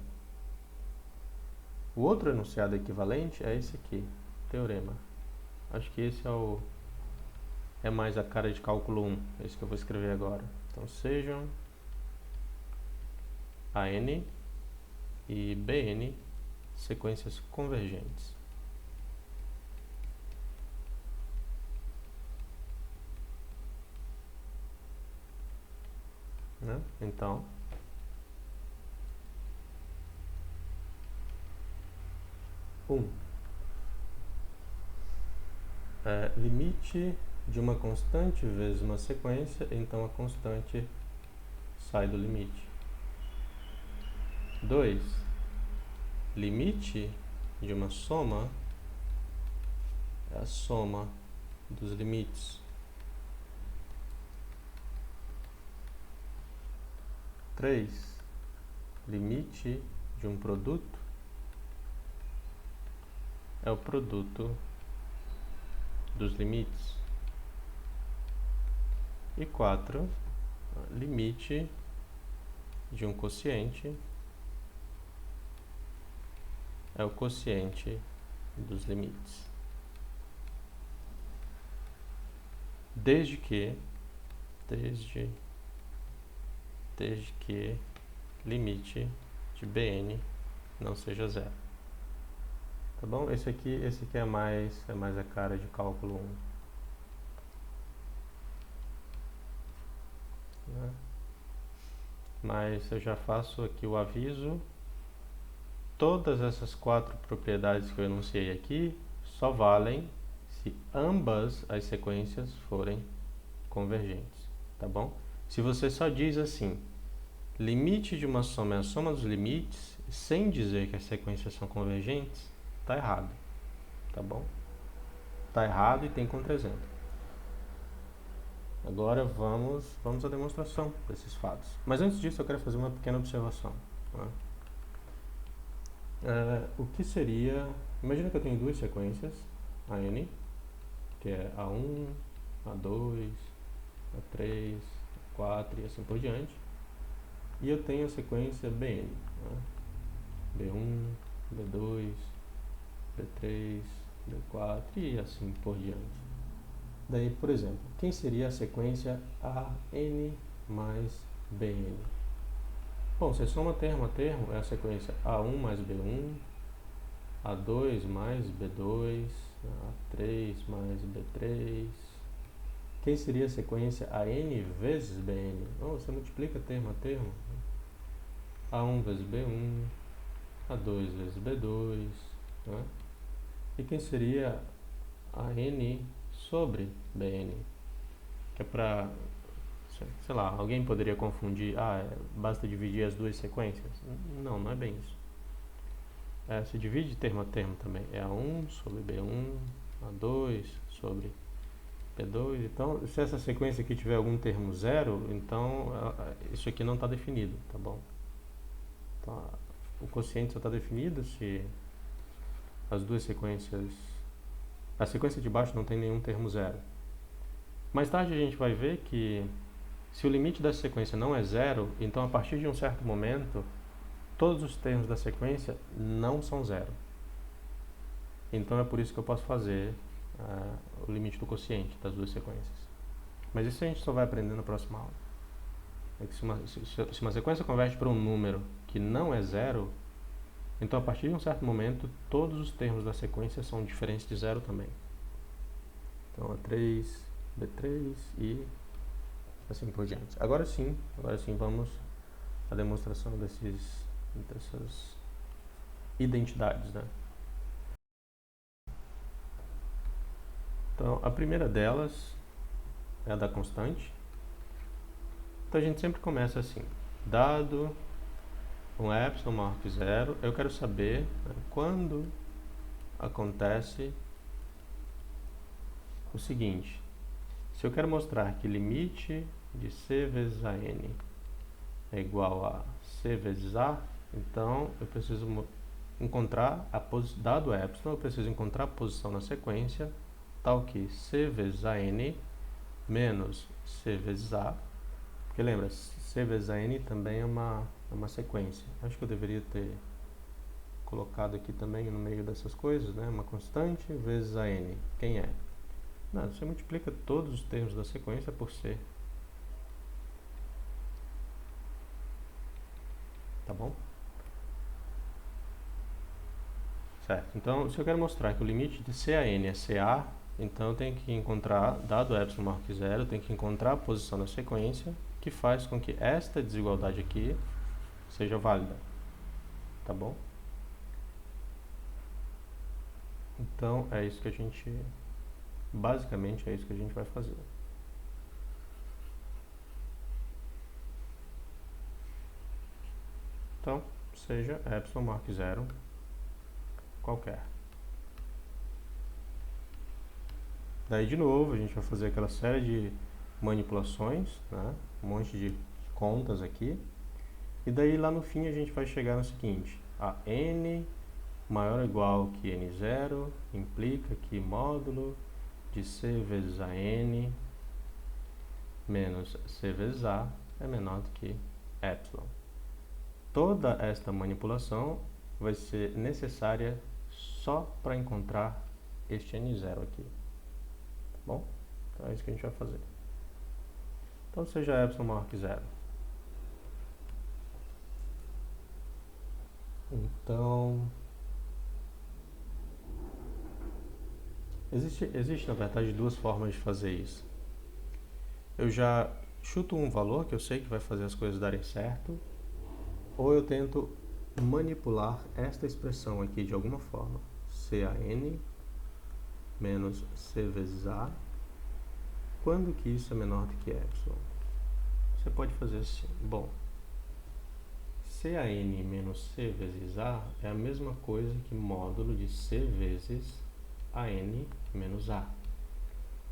O outro enunciado equivalente é esse aqui, teorema. Acho que esse é mais a cara de cálculo 1, esse que eu vou escrever agora. Então, sejam AN e BN sequências convergentes. Né? Então, limite de uma constante vezes uma sequência, então a constante sai do limite. 2. Limite de uma soma é a soma dos limites. 3. Limite de um produto é o produto dos limites. E 4. Limite de um quociente é o quociente dos limites. Desde que limite de Bn não seja zero. Tá bom? Esse aqui é mais a cara de cálculo 1. Né? Mas eu já faço aqui o aviso. Todas essas 4 propriedades que eu enunciei aqui só valem se ambas as sequências forem convergentes, tá bom? Se você só diz assim, limite de uma soma é a soma dos limites, sem dizer que as sequências são convergentes, tá errado, tá bom? Tá errado e tem contra-exemplo. Agora vamos à demonstração desses fatos. Mas antes disso eu quero fazer uma pequena observação. Tá? O que seria... Imagina que eu tenho duas sequências, AN, que é A1, A2, A3, A4 e assim por diante. E eu tenho a sequência BN, né? B1, B2, B3, B4 e assim por diante. Daí, por exemplo, quem seria a sequência AN mais BN? Bom, você soma termo a termo, é a sequência A1 mais B1, A2 mais B2, A3 mais B3. Quem seria a sequência AN vezes BN? Não, você multiplica termo a termo. A1 vezes B1, A2 vezes B2. Né? E quem seria AN sobre BN? Que é para... Sei lá, alguém poderia confundir, basta dividir as duas sequências? Não, não é bem isso. Se divide termo a termo também. É A1 sobre B1, A2 sobre P2. Então, se essa sequência aqui tiver algum termo zero, então isso aqui não está definido, tá bom? Então, o quociente só está definido se as duas sequências... A sequência de baixo não tem nenhum termo zero. Mais tarde a gente vai ver que se o limite da sequência não é zero, então a partir de um certo momento, todos os termos da sequência não são zero. Então é por isso que eu posso fazer o limite do quociente das duas sequências. Mas isso a gente só vai aprender na próxima aula. É que se uma sequência converte para um número que não é zero, então a partir de um certo momento, todos os termos da sequência são diferentes de zero também. Então A3, B3 e assim por diante. Agora sim vamos à demonstração dessas identidades, né? Então, a primeira delas é a da constante. Então, a gente sempre começa assim. Dado um epsilon maior que zero, eu quero saber, né, quando acontece o seguinte. Se eu quero mostrar que limite de C vezes a n é igual a C vezes A, então eu preciso encontrar, dado epsilon, eu preciso encontrar a posição na sequência tal que C vezes a n menos C vezes A, porque lembra, C vezes a n também é uma sequência. Acho que eu deveria ter colocado aqui também no meio dessas coisas, né? Uma constante vezes a n. Quem é? Não, você multiplica todos os termos da sequência por C. Tá bom? Certo. Então, se eu quero mostrar que o limite de C a n é CA, então eu tenho que encontrar, dado epsilon maior que zero, eu tenho que encontrar a posição na sequência que faz com que esta desigualdade aqui seja válida. Tá bom? Então, é isso que a gente... Basicamente, é isso que a gente vai fazer. Então, seja epsilon maior que zero, qualquer. Daí, de novo, a gente vai fazer aquela série de manipulações, né? Um monte de contas aqui. E daí, lá no fim, a gente vai chegar no seguinte. A n maior ou igual que n0 implica que módulo de C vezes a n menos C vezes A é menor do que epsilon. Toda esta manipulação vai ser necessária só para encontrar este n0 aqui. Tá bom? Então é isso que a gente vai fazer. Então seja epsilon maior que zero. Então, existe na verdade duas formas de fazer isso. Eu já chuto um valor que eu sei que vai fazer as coisas darem certo, ou eu tento manipular esta expressão aqui de alguma forma. CAN menos C vezes A. Quando que isso é menor do que epsilon? Você pode fazer assim. Bom, CAN menos C vezes A é a mesma coisa que módulo de C vezes AN menos A.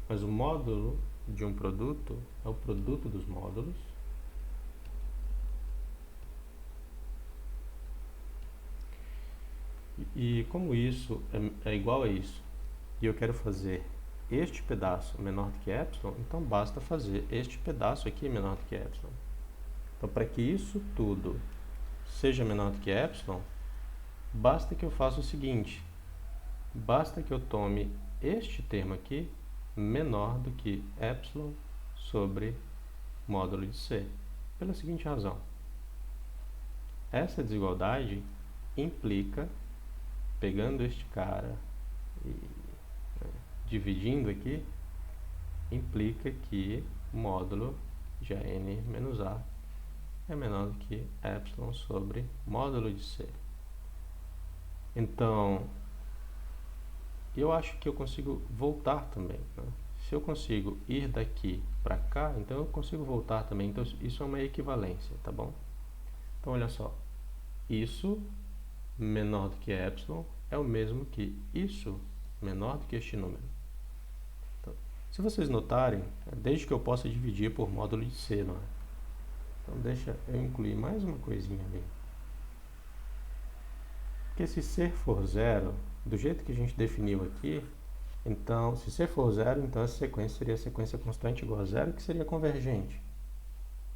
Mas o módulo de um produto é o produto dos módulos e como isso é igual a isso e eu quero fazer este pedaço menor do que epsilon, então basta fazer este pedaço aqui menor do que epsilon. Então, para que isso tudo seja menor do que epsilon, basta que eu faça o seguinte: basta que eu tome este termo aqui menor do que epsilon sobre módulo de C, pela seguinte razão. Essa desigualdade implica, pegando este cara e dividindo aqui, implica que o módulo de AN menos A é menor do que epsilon sobre módulo de C. Então, eu acho que eu consigo voltar também, né? Se eu consigo ir daqui para cá, então eu consigo voltar também. Então, isso é uma equivalência, tá bom? Então, olha só. Isso menor do que epsilon é o mesmo que isso menor do que este número. Então, Se vocês notarem, desde que eu possa dividir por módulo de C, não é? Então deixa eu incluir mais uma coisinha ali. Porque se C for zero, do jeito que a gente definiu aqui, então, se C for zero, então essa sequência seria a sequência constante igual a zero, que seria convergente.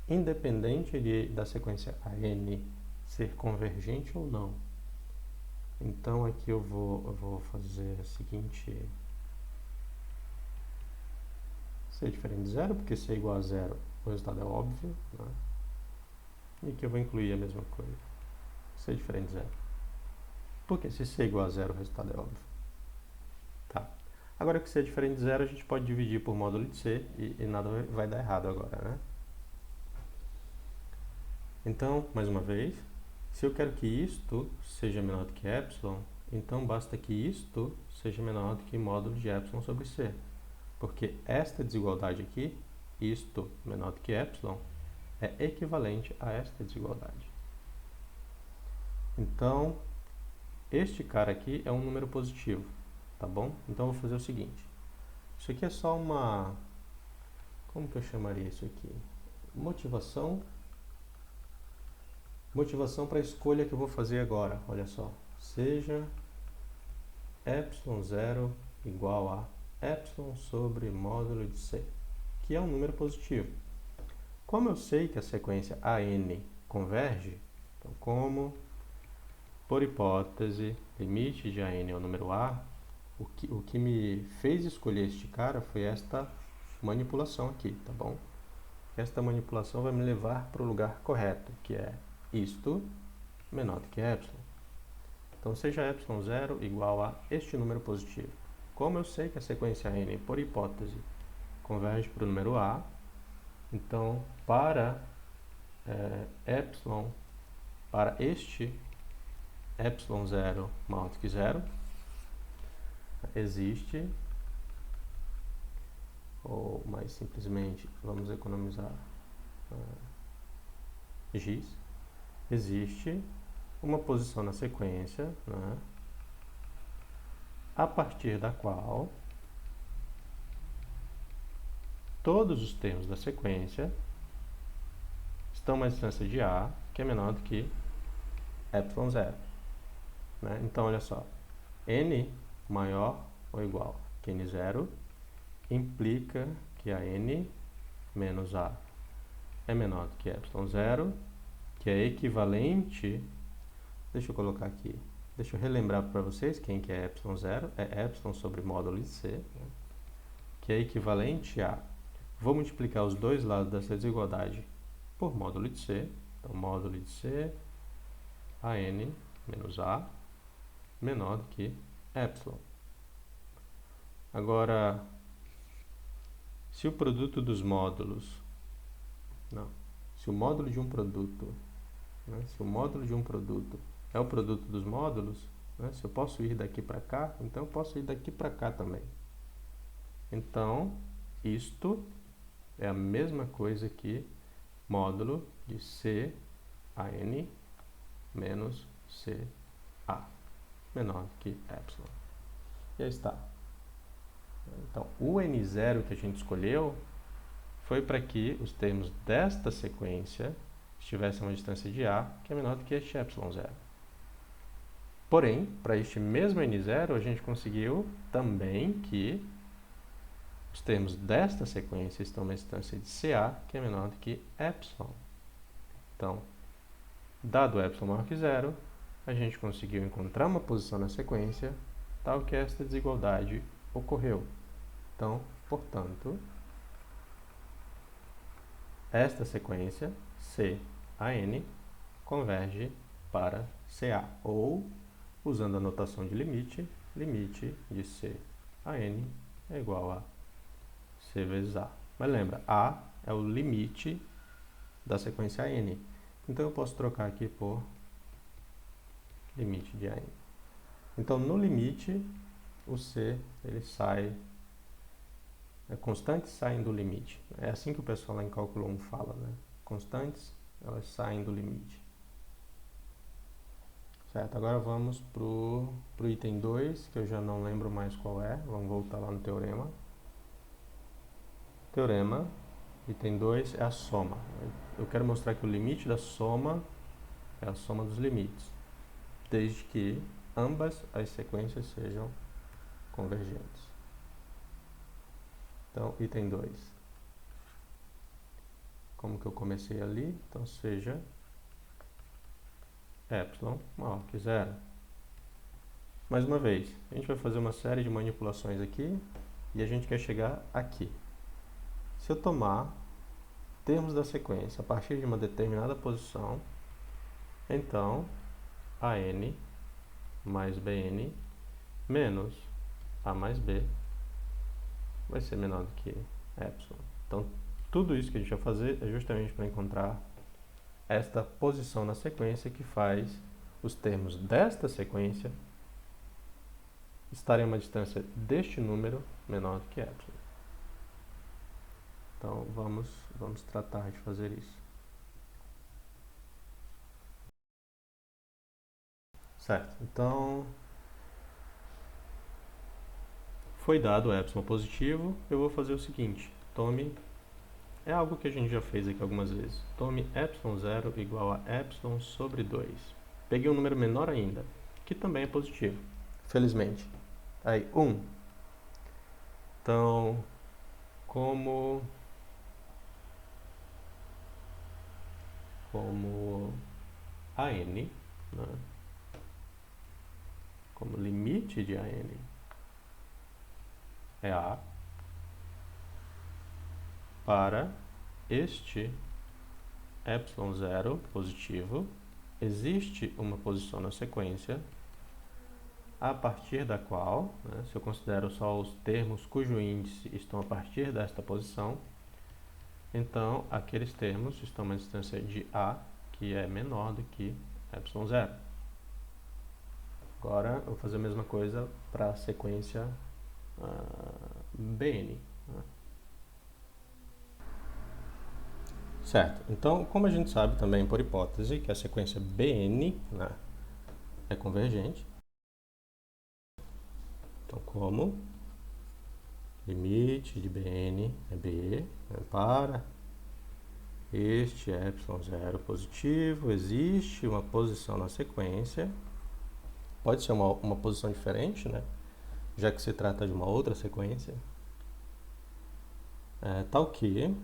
Independente da sequência AN ser convergente ou não. Então aqui eu vou fazer a seguinte... C é diferente de zero, porque C é igual a zero, o resultado é óbvio, né? E aqui eu vou incluir a mesma coisa. C é diferente de zero. Porque se C é igual a zero, o resultado é óbvio. Tá. Agora que C é diferente de zero, a gente pode dividir por módulo de C e nada vai dar errado agora, né? Então, mais uma vez, se eu quero que isto seja menor do que epsilon, então basta que isto seja menor do que módulo de epsilon sobre C. Porque esta desigualdade aqui, isto menor do que epsilon, é equivalente a esta desigualdade. Então, este cara aqui é um número positivo, tá bom? Então, eu vou fazer o seguinte. Isso aqui é só uma... Como que eu chamaria isso aqui? Motivação para a escolha que eu vou fazer agora. Olha só. Seja epsilon 0 igual a epsilon sobre módulo de C, que é um número positivo. Como eu sei que a sequência AN converge, então como, por hipótese, limite de AN é o número A, o que me fez escolher este cara foi esta manipulação aqui, tá bom? Esta manipulação vai me levar para o lugar correto, que é isto menor do que epsilon. Então, seja epsilon 0 igual a este número positivo. Como eu sei que a sequência N, por hipótese, converge para o número A, então, para epsilon, para este epsilon 0 maior do que 0, existe, ou mais simplesmente, vamos economizar x, existe uma posição na sequência, né, a partir da qual todos os termos da sequência estão a uma distância de A que é menor do que epsilon 0. Né? Então, olha só, n maior ou igual que n0 implica que a n menos A é menor do que epsilon 0, que é equivalente, deixa eu colocar aqui, deixa eu relembrar para vocês quem que é epsilon 0, é epsilon sobre módulo de C, né? Que é equivalente a, vou multiplicar os dois lados dessa desigualdade por módulo de C, então módulo de C, a n menos A, menor do que epsilon. Agora, se o produto dos módulos, não, se o módulo de um produto, né, se o módulo de um produto é o produto dos módulos, né, se eu posso ir daqui para cá, então eu posso ir daqui para cá também. Então, isto é a mesma coisa que módulo de C a n menos C a, menor que epsilon. E aí está. Então, o n0 que a gente escolheu foi para que os termos desta sequência estivessem a uma distância de A que é menor do que este epsilon 0. Porém, para este mesmo n0, a gente conseguiu também que os termos desta sequência estão na distância de CA, que é menor do que epsilon. Então, dado epsilon maior que 0, a gente conseguiu encontrar uma posição na sequência tal que esta desigualdade ocorreu. Então, portanto, esta sequência, C a n, converge para CA, ou, usando a notação de limite, limite de C a n é igual a C vezes A. Mas lembra, A é o limite da sequência n. Então, eu posso trocar aqui por limite de AN. Então, no limite, o C ele sai, constantes saem do limite. É assim que o pessoal lá em cálculo 1 fala, né? Constantes, elas saem do limite. Certo, agora vamos para o item 2, que eu já não lembro mais qual é. Vamos voltar lá no teorema. teorema, item 2 é a soma. Eu quero mostrar que o limite da soma é a soma dos limites, desde que ambas as sequências sejam convergentes. Então, item 2. Como que eu comecei ali? Então, seja epsilon maior que zero. Mais uma vez, a gente vai fazer uma série de manipulações aqui e a gente quer chegar aqui. Se eu tomar termos da sequência a partir de uma determinada posição, então AN mais BN menos A mais B vai ser menor do que epsilon. Então, tudo isso que a gente vai fazer é justamente para encontrar esta posição na sequência que faz os termos desta sequência estarem a uma distância deste número menor do que epsilon. Então, vamos tratar de fazer isso. Certo, então, foi dado o epsilon positivo, eu vou fazer o seguinte, é algo que a gente já fez aqui algumas vezes, tome epsilon 0 igual a epsilon sobre 2. Peguei um número menor ainda, que também é positivo, felizmente. Aí, 1. Então, como AN, né? Como limite de AN é A, para este epsilon 0 positivo, existe uma posição na sequência a partir da qual, né, se eu considero só os termos cujo índice estão a partir desta posição, então aqueles termos estão a uma distância de A, que é menor do que epsilon 0. Agora eu vou fazer a mesma coisa para a sequência BN. Né? Certo, então como a gente sabe também por hipótese que a sequência BN, né, é convergente, então como limite de BN é B, né, para este epsilon 0 positivo, existe uma posição na sequência, pode ser uma posição diferente, né, já que se trata de uma outra sequência, tal que,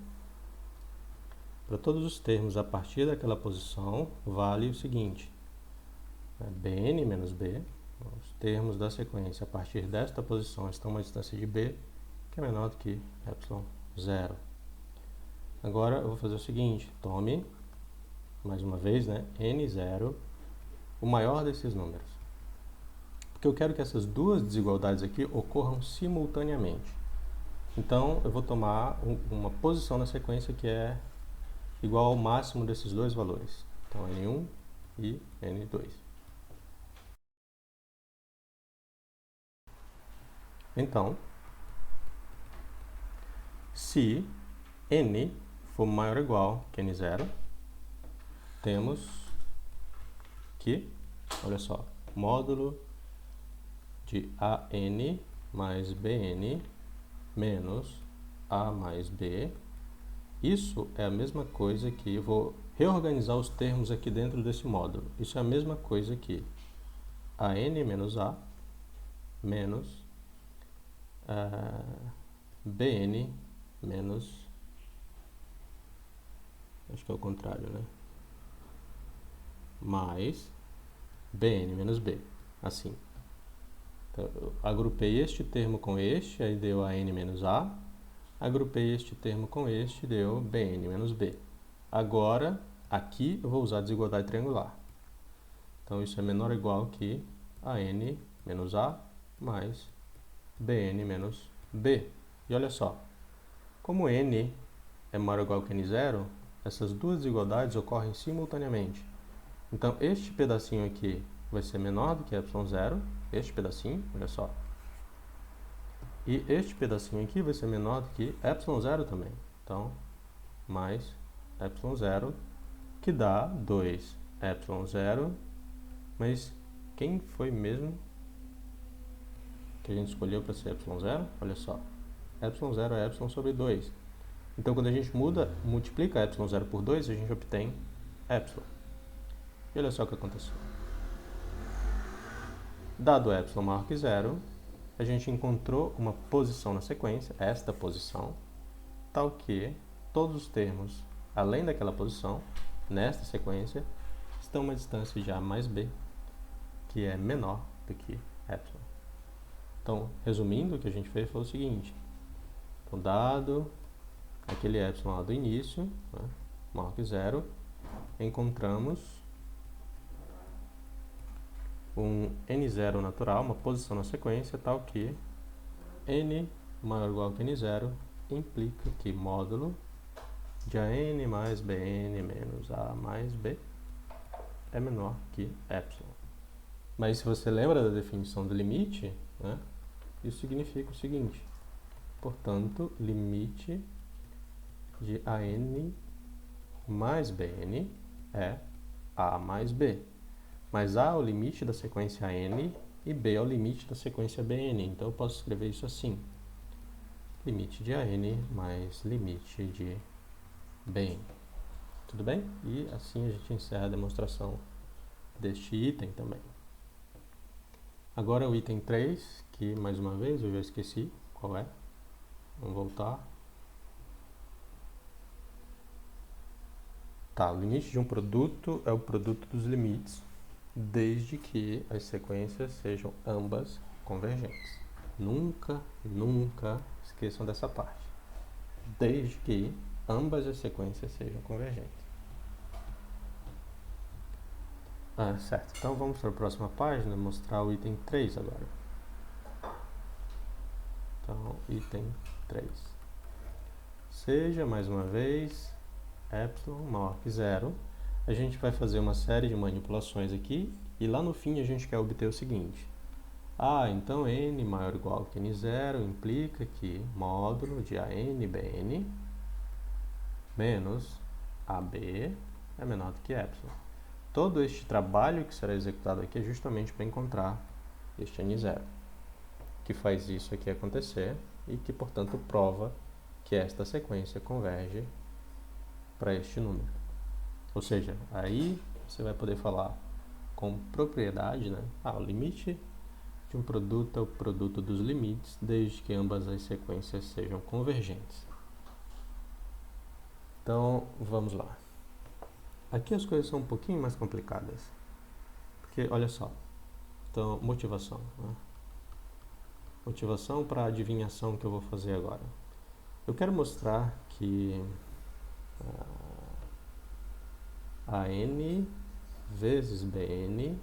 para todos os termos a partir daquela posição, vale o seguinte, Bn menos B, os termos da sequência a partir desta posição estão a uma distância de B, que é menor do que epsilon 0. Agora eu vou fazer o seguinte, tome, mais uma vez, né, N0, o maior desses números. Porque eu quero que essas duas desigualdades aqui ocorram simultaneamente. Então, eu vou tomar uma posição na sequência que é igual ao máximo desses dois valores. Então, N1 e N2. Então, se N for maior ou igual que N0, temos que, olha só, módulo de AN mais BN menos A mais B. Isso é a mesma coisa que eu vou reorganizar os termos aqui dentro desse módulo. Isso é a mesma coisa que AN menos A menos BN menos, acho que é o contrário, né? Mais BN menos B, assim. Então, eu agrupei este termo com este, aí deu AN menos A. Agrupei este termo com este, deu BN menos B. Agora, aqui eu vou usar a desigualdade triangular. Então, isso é menor ou igual que AN menos A mais BN menos B. E olha só, como N é maior ou igual que N0, essas duas desigualdades ocorrem simultaneamente. Então, este pedacinho aqui vai ser menor do que epsilon 0, este pedacinho, olha só. E este pedacinho aqui vai ser menor do que epsilon 0 também. Então, mais epsilon 0, que dá 2 epsilon 0, mas quem foi mesmo que a gente escolheu para ser epsilon 0? Olha só, epsilon 0 é epsilon sobre 2. Então, quando a gente multiplica ε0 por 2, a gente obtém ε. E olha só o que aconteceu. Dado ε maior que zero, a gente encontrou uma posição na sequência, esta posição, tal que todos os termos além daquela posição, nesta sequência, estão a uma distância de A mais B, que é menor do que ε. Então, resumindo, o que a gente fez foi o seguinte. Então, dado aquele ε lá do início, né, maior que zero, encontramos um n0 natural, uma posição na sequência, tal que n maior ou igual que n0 implica que módulo de AN mais BN menos A mais B é menor que ε. Mas se você lembra da definição do limite, né, isso significa o seguinte. Portanto, limite de AN mais BN é A mais B. Mas A é o limite da sequência AN e B é o limite da sequência BN. Então, eu posso escrever isso assim. Limite de AN mais limite de BN. Tudo bem? E assim a gente encerra a demonstração deste item também. Agora o item 3, que mais uma vez eu já esqueci qual é. Vamos voltar. Tá, o limite de um produto é o produto dos limites, desde que as sequências sejam ambas convergentes. Nunca esqueçam dessa parte. Desde que ambas as sequências sejam convergentes. Certo. Então vamos para a próxima página, mostrar o item 3 agora. Então, item 3. Seja, mais uma vez, ε maior que zero. A gente vai fazer uma série de manipulações aqui e lá no fim a gente quer obter o seguinte. Então n maior ou igual que n0 implica que módulo de AN/BN menos AB é menor do que ε. Todo este trabalho que será executado aqui é justamente para encontrar este n0, que faz isso aqui acontecer e que, portanto, prova que esta sequência converge para este número. Ou seja, aí você vai poder falar com propriedade, né? O limite de um produto é o produto dos limites, desde que ambas as sequências sejam convergentes. Então, vamos lá. Aqui as coisas são um pouquinho mais complicadas, porque, olha só, então, motivação, né? Motivação para a adivinhação que eu vou fazer agora. Eu quero mostrar que AN vezes BN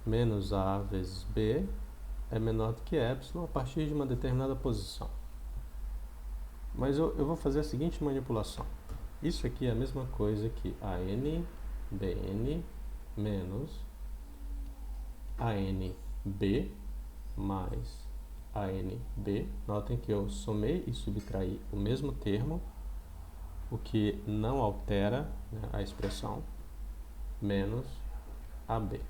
menos A vezes B é menor do que ε a partir de uma determinada posição. Mas eu vou fazer a seguinte manipulação. Isso aqui é a mesma coisa que AN/BN menos AN/B mais AN/B. Notem que eu somei e subtraí o mesmo termo, o que não altera, né, a expressão, menos AB.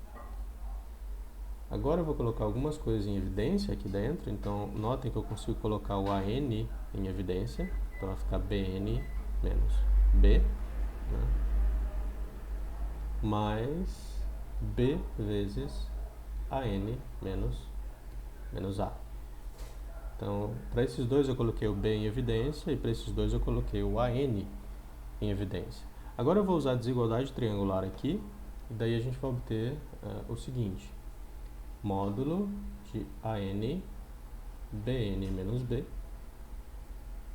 Agora eu vou colocar algumas coisas em evidência aqui dentro, então notem que eu consigo colocar o AN em evidência, então vai ficar BN menos B, né, mais B vezes AN menos A. Então, para esses dois eu coloquei o B em evidência e para esses dois eu coloquei o AN em evidência. Agora eu vou usar a desigualdade triangular aqui, e daí a gente vai obter o seguinte. Módulo de AN BN menos B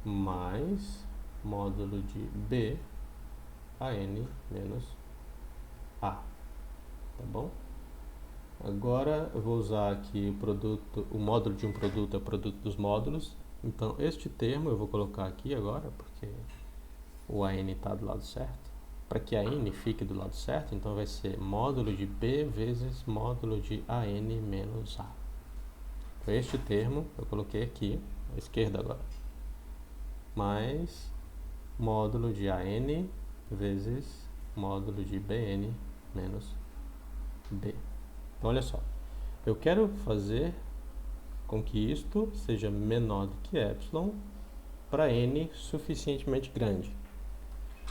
mais módulo de B AN menos A. Tá bom? Agora eu vou usar aqui o módulo de um produto é o produto dos módulos. Então este termo eu vou colocar aqui agora, porque o AN está do lado certo. Para que a N fique do lado certo, então vai ser módulo de B vezes módulo de AN menos A. Então, este termo eu coloquei aqui, à esquerda agora. Mais módulo de AN vezes módulo de BN menos B. Então, olha só. Eu quero fazer com que isto seja menor do que ε para n suficientemente grande.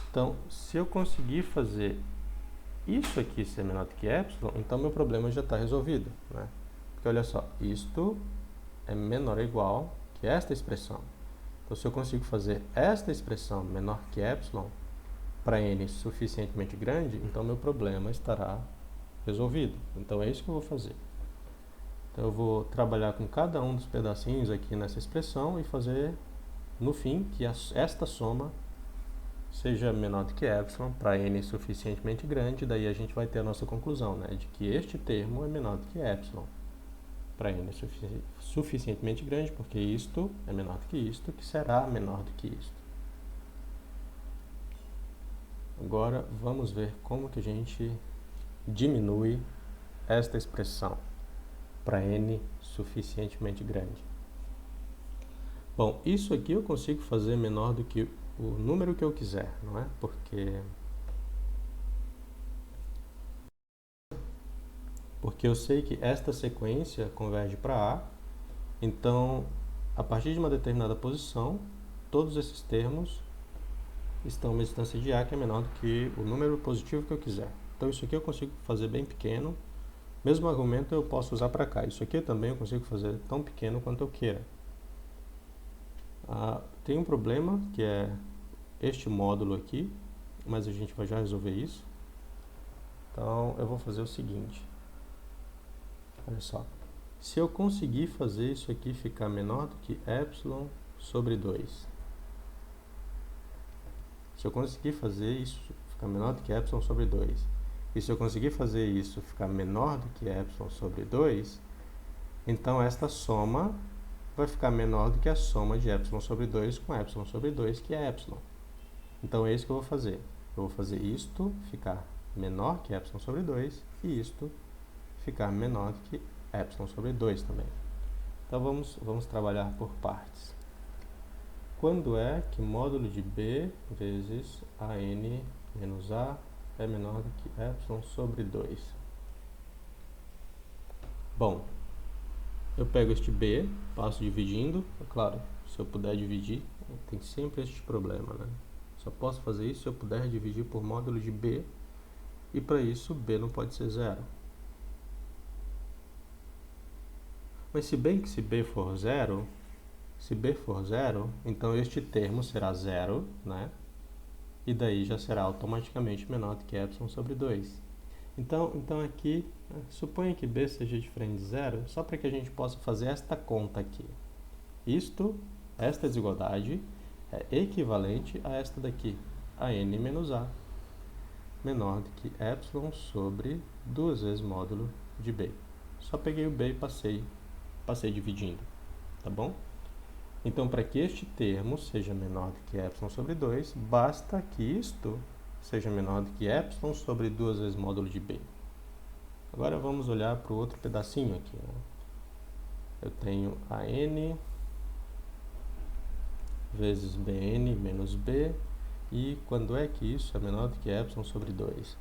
Então, se eu conseguir fazer isso aqui ser menor do que epsilon, então meu problema já está resolvido, né? Porque olha só, isto é menor ou igual que esta expressão. Então, se eu consigo fazer esta expressão menor que epsilon para n suficientemente grande, então meu problema estará resolvido. Então, é isso que eu vou fazer. Então, eu vou trabalhar com cada um dos pedacinhos aqui nessa expressão e fazer, no fim, que esta soma seja menor do que epsilon para n suficientemente grande. Daí a gente vai ter a nossa conclusão, né, de que este termo é menor do que epsilon para n suficientemente grande, porque isto é menor do que isto, que será menor do que isto. Agora, vamos ver como que a gente diminui esta expressão para n suficientemente grande. Bom, isso aqui eu consigo fazer menor do que o número que eu quiser, não é? Porque eu sei que esta sequência converge para A, então, a partir de uma determinada posição, todos esses termos estão a uma distância de A que é menor do que o número positivo que eu quiser. Então, isso aqui eu consigo fazer bem pequeno. Mesmo argumento eu posso usar para cá. Isso aqui também eu consigo fazer tão pequeno quanto eu queira. Tem um problema, que é este módulo aqui, mas a gente vai já resolver isso. Então, eu vou fazer o seguinte. Olha só. Se eu conseguir fazer isso aqui ficar menor do que epsilon sobre 2. Se eu conseguir fazer isso ficar menor do que epsilon sobre 2. E se eu conseguir fazer isso ficar menor do que epsilon sobre 2, então esta soma vai ficar menor do que a soma de epsilon sobre 2 com epsilon sobre 2, que é epsilon. Então é isso que eu vou fazer. Eu vou fazer isto ficar menor que epsilon sobre 2 e isto ficar menor do que epsilon sobre 2 também. Então vamos trabalhar por partes. Quando é que módulo de b vezes an menos a é menor do que epsilon sobre 2? Bom, eu pego este b, passo dividindo. É claro, se eu puder dividir, tem sempre este problema, né? Só posso fazer isso se eu puder dividir por módulo de b, e para isso b não pode ser zero. Mas se bem que se b for zero, então este termo será zero, né? E daí já será automaticamente menor do que epsilon sobre 2. Então aqui, suponha que b seja diferente de zero, só para que a gente possa fazer esta conta aqui. Esta desigualdade é equivalente a esta daqui, a n menos a, menor do que epsilon sobre 2 vezes módulo de b. Só peguei o b e passei dividindo, tá bom? Então, para que este termo seja menor do que epsilon sobre 2, basta que isto seja menor do que epsilon sobre 2 vezes módulo de b. Agora vamos olhar para o outro pedacinho aqui, né? Eu tenho a n vezes bn menos b, e quando é que isso é menor do que epsilon sobre 2?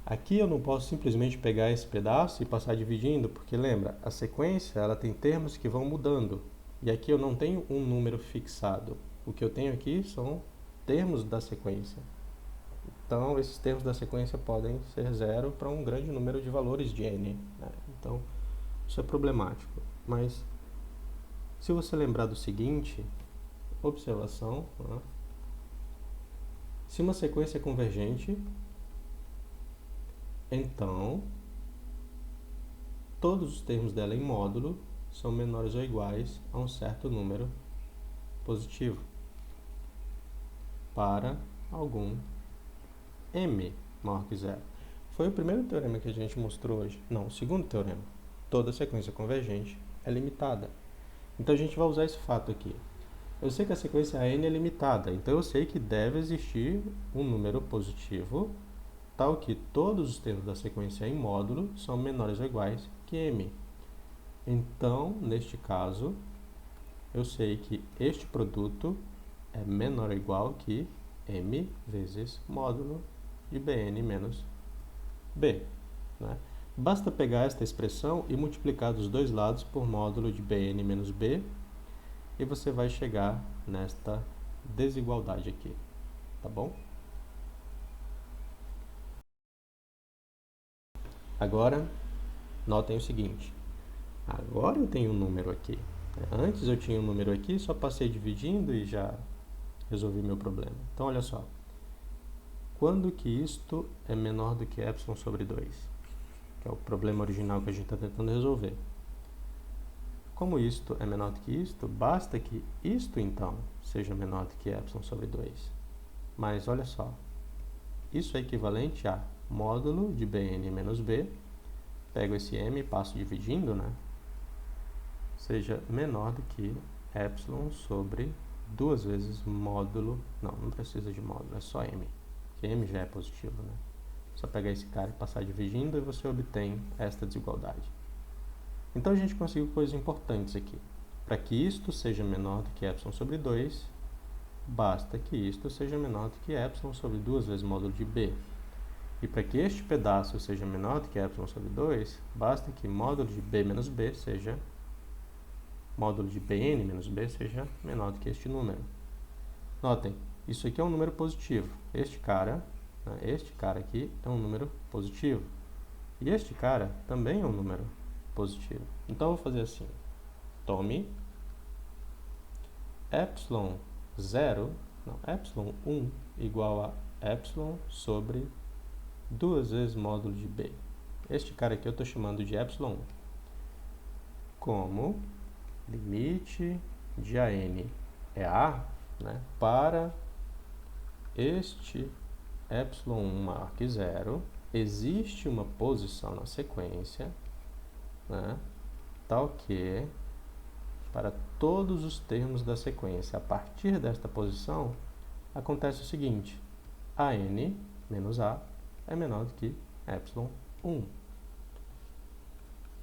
Aqui eu não posso simplesmente pegar esse pedaço e passar dividindo, porque lembra, a sequência ela tem termos que vão mudando. E aqui eu não tenho um número fixado. O que eu tenho aqui são termos da sequência. Então, esses termos da sequência podem ser zero para um grande número de valores de n, né? Então, isso é problemático. Mas, se você lembrar do seguinte, observação, né? Se uma sequência é convergente, então, todos os termos dela em módulo são menores ou iguais a um certo número positivo para algum m maior que zero. Foi o primeiro teorema que a gente mostrou hoje. Não, o segundo teorema. Toda sequência convergente é limitada. Então a gente vai usar esse fato aqui. Eu sei que a sequência n é limitada, então eu sei que deve existir um número positivo tal que todos os termos da sequência em módulo são menores ou iguais que m. Então, neste caso, eu sei que este produto é menor ou igual que m vezes módulo de bn menos b, né? Basta pegar esta expressão e multiplicar dos dois lados por módulo de bn menos b, e você vai chegar nesta desigualdade aqui, tá bom? Agora, notem o seguinte, agora eu tenho um número aqui. Antes eu tinha um número aqui, só passei dividindo e já resolvi meu problema. Então, olha só. Quando que isto é menor do que epsilon sobre 2? Que é o problema original que a gente está tentando resolver. Como isto é menor do que isto, basta que isto, então, seja menor do que epsilon sobre 2. Mas, olha só. Isso é equivalente a módulo de Bn menos B. Pego esse m e passo dividindo, né? Seja menor do que epsilon sobre 2 vezes módulo. Não precisa de módulo, é só m. Porque m já é positivo, né? Só pegar esse cara e passar dividindo e você obtém esta desigualdade. Então a gente conseguiu coisas importantes aqui. Para que isto seja menor do que epsilon sobre 2, basta que isto seja menor do que epsilon sobre 2 vezes módulo de b. E para que este pedaço seja menor do que epsilon sobre 2, basta que módulo de b menos b seja, módulo de bn menos b seja menor do que este número. Notem, isso aqui é um número positivo. Este cara aqui é um número positivo. E este cara também é um número positivo. Então, eu vou fazer assim. Tome epsilon 1 igual a epsilon sobre 2 vezes módulo de b. Este cara aqui eu estou chamando de epsilon 1. Como limite de AN é A, né, para este epsilon 1 maior que 0, existe uma posição na sequência, né, tal que, para todos os termos da sequência, a partir desta posição, acontece o seguinte: AN menos A é menor do que epsilon 1.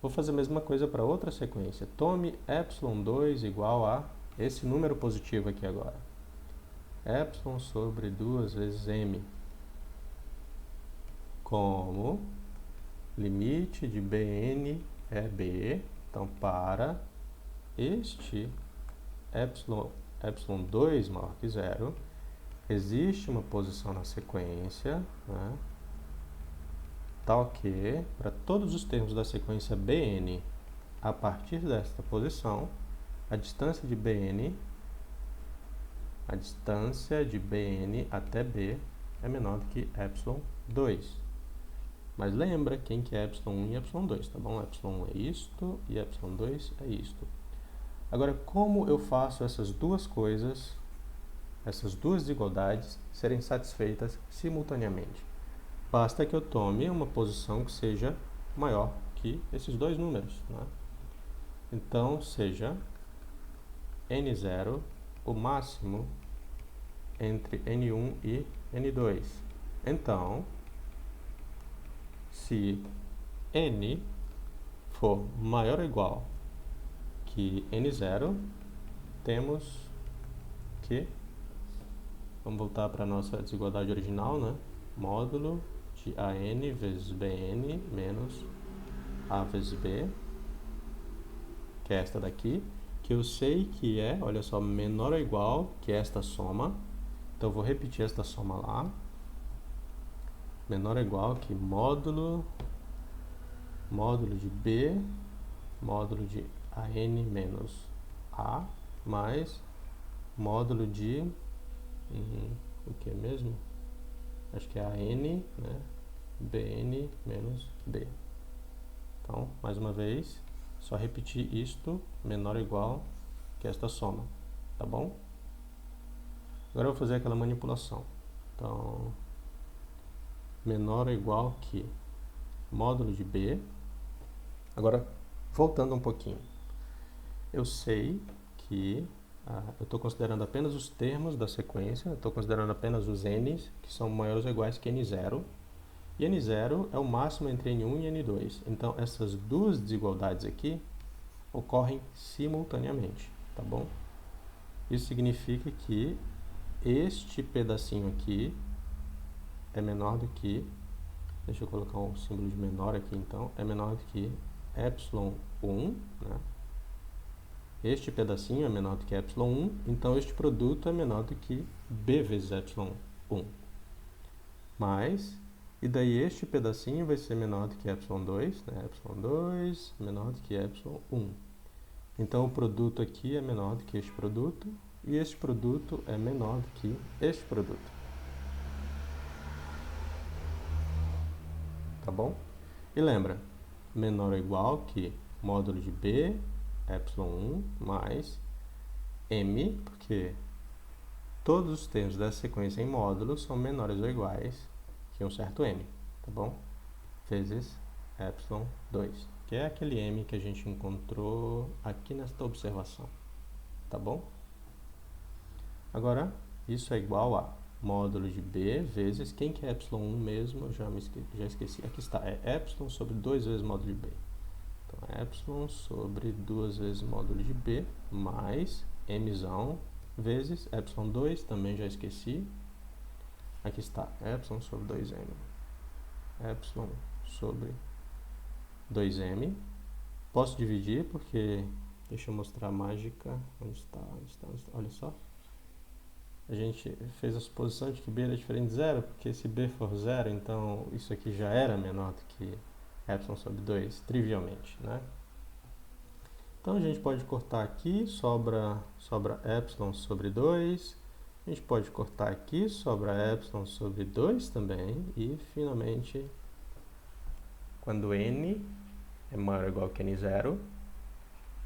Vou fazer a mesma coisa para outra sequência. Tome epsilon 2 igual a esse número positivo aqui agora. Epsilon sobre 2 vezes m. Como limite de Bn é B. Então, para este epsilon 2 maior que 0, existe uma posição na sequência, né, tal que, para todos os termos da sequência Bn, a partir desta posição, a distância de Bn até B é menor do que epsilon 2. Mas lembra quem que é epsilon 1 e epsilon 2, tá bom? Epsilon 1 é isto e epsilon 2 é isto. Agora, como eu faço essas duas coisas, essas duas desigualdades, serem satisfeitas simultaneamente? Basta que eu tome uma posição que seja maior que esses dois números, né? Então, seja N0 o máximo entre N1 e N2. Então, se N for maior ou igual que N0, temos que, vamos voltar para a nossa desigualdade original, né? Módulo de AN vezes BN menos A vezes B, que é esta daqui, que eu sei que é, olha só, menor ou igual que esta soma. Então, eu vou repetir esta soma lá. Menor ou igual que módulo de B, módulo de AN menos A, mais módulo de, o que é mesmo? Acho que é AN, né? BN menos B. Então, mais uma vez, só repetir isto, menor ou igual que esta soma, tá bom? Agora eu vou fazer aquela manipulação. Então, menor ou igual que módulo de B. Agora, voltando um pouquinho. Eu sei que eu estou considerando apenas os termos da sequência, estou considerando apenas os n's, que são maiores ou iguais que n0. E n0 é o máximo entre n1 e n2. Então, essas duas desigualdades aqui ocorrem simultaneamente, tá bom? Isso significa que este pedacinho aqui é menor do que, deixa eu colocar um símbolo de menor aqui então, é menor do que epsilon 1, né? Este pedacinho é menor do que ε1, então este produto é menor do que b vezes ε1. Mais, e daí este pedacinho vai ser menor do que ε2, né? ε2 menor do que ε1. Então o produto aqui é menor do que este produto, e este produto é menor do que este produto. Tá bom? E lembra, menor ou igual que módulo de b, ε1 mais m, porque todos os termos dessa sequência em módulos são menores ou iguais que um certo m, tá bom? Vezes ε2, que é aquele m que a gente encontrou aqui nesta observação, tá bom? Agora, isso é igual a módulo de b vezes, quem que é ε1 mesmo? Eu já esqueci, aqui está, é ε sobre 2 vezes módulo de b. Então, é ε sobre 2 vezes módulo de b, mais mzão, vezes ε2, também já esqueci. Aqui está, ε sobre 2m. ε sobre 2m. Posso dividir porque, deixa eu mostrar a mágica. Onde está? Olha só. A gente fez a suposição de que b era diferente de zero, porque se b for zero, então isso aqui já era menor do que ε sobre 2, trivialmente, né? Então a gente pode cortar aqui, sobra ε sobre 2. A gente pode cortar aqui, sobra ε sobre 2 também. E, finalmente, quando n é maior ou igual que n0,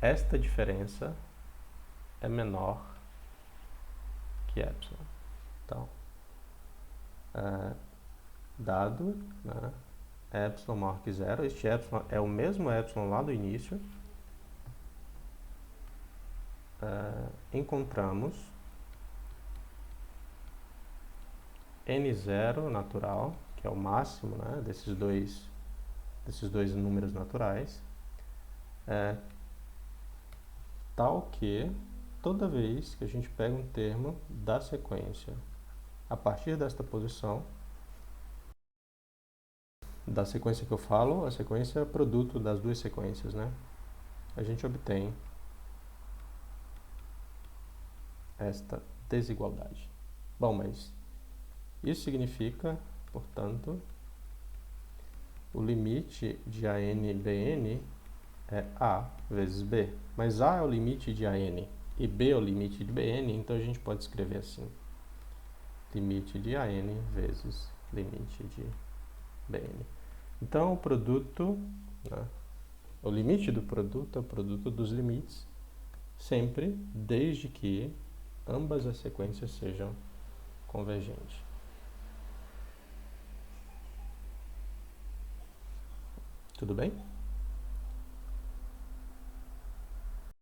esta diferença é menor que ε. Então, dado, né, ε maior que zero, este ε é o mesmo ε lá do início, encontramos n0 natural, que é o máximo, né, desses dois números naturais, tal que toda vez que a gente pega um termo da sequência a partir desta posição, da sequência que eu falo, a sequência é produto das duas sequências, né? A gente obtém esta desigualdade. Bom, mas isso significa, portanto, o limite de AN/BN é A vezes B. Mas A é o limite de AN e B é o limite de BN, então a gente pode escrever assim. Limite de AN vezes limite de BN. Então, o produto, né, o limite do produto é o produto dos limites, sempre desde que ambas as sequências sejam convergentes. Tudo bem?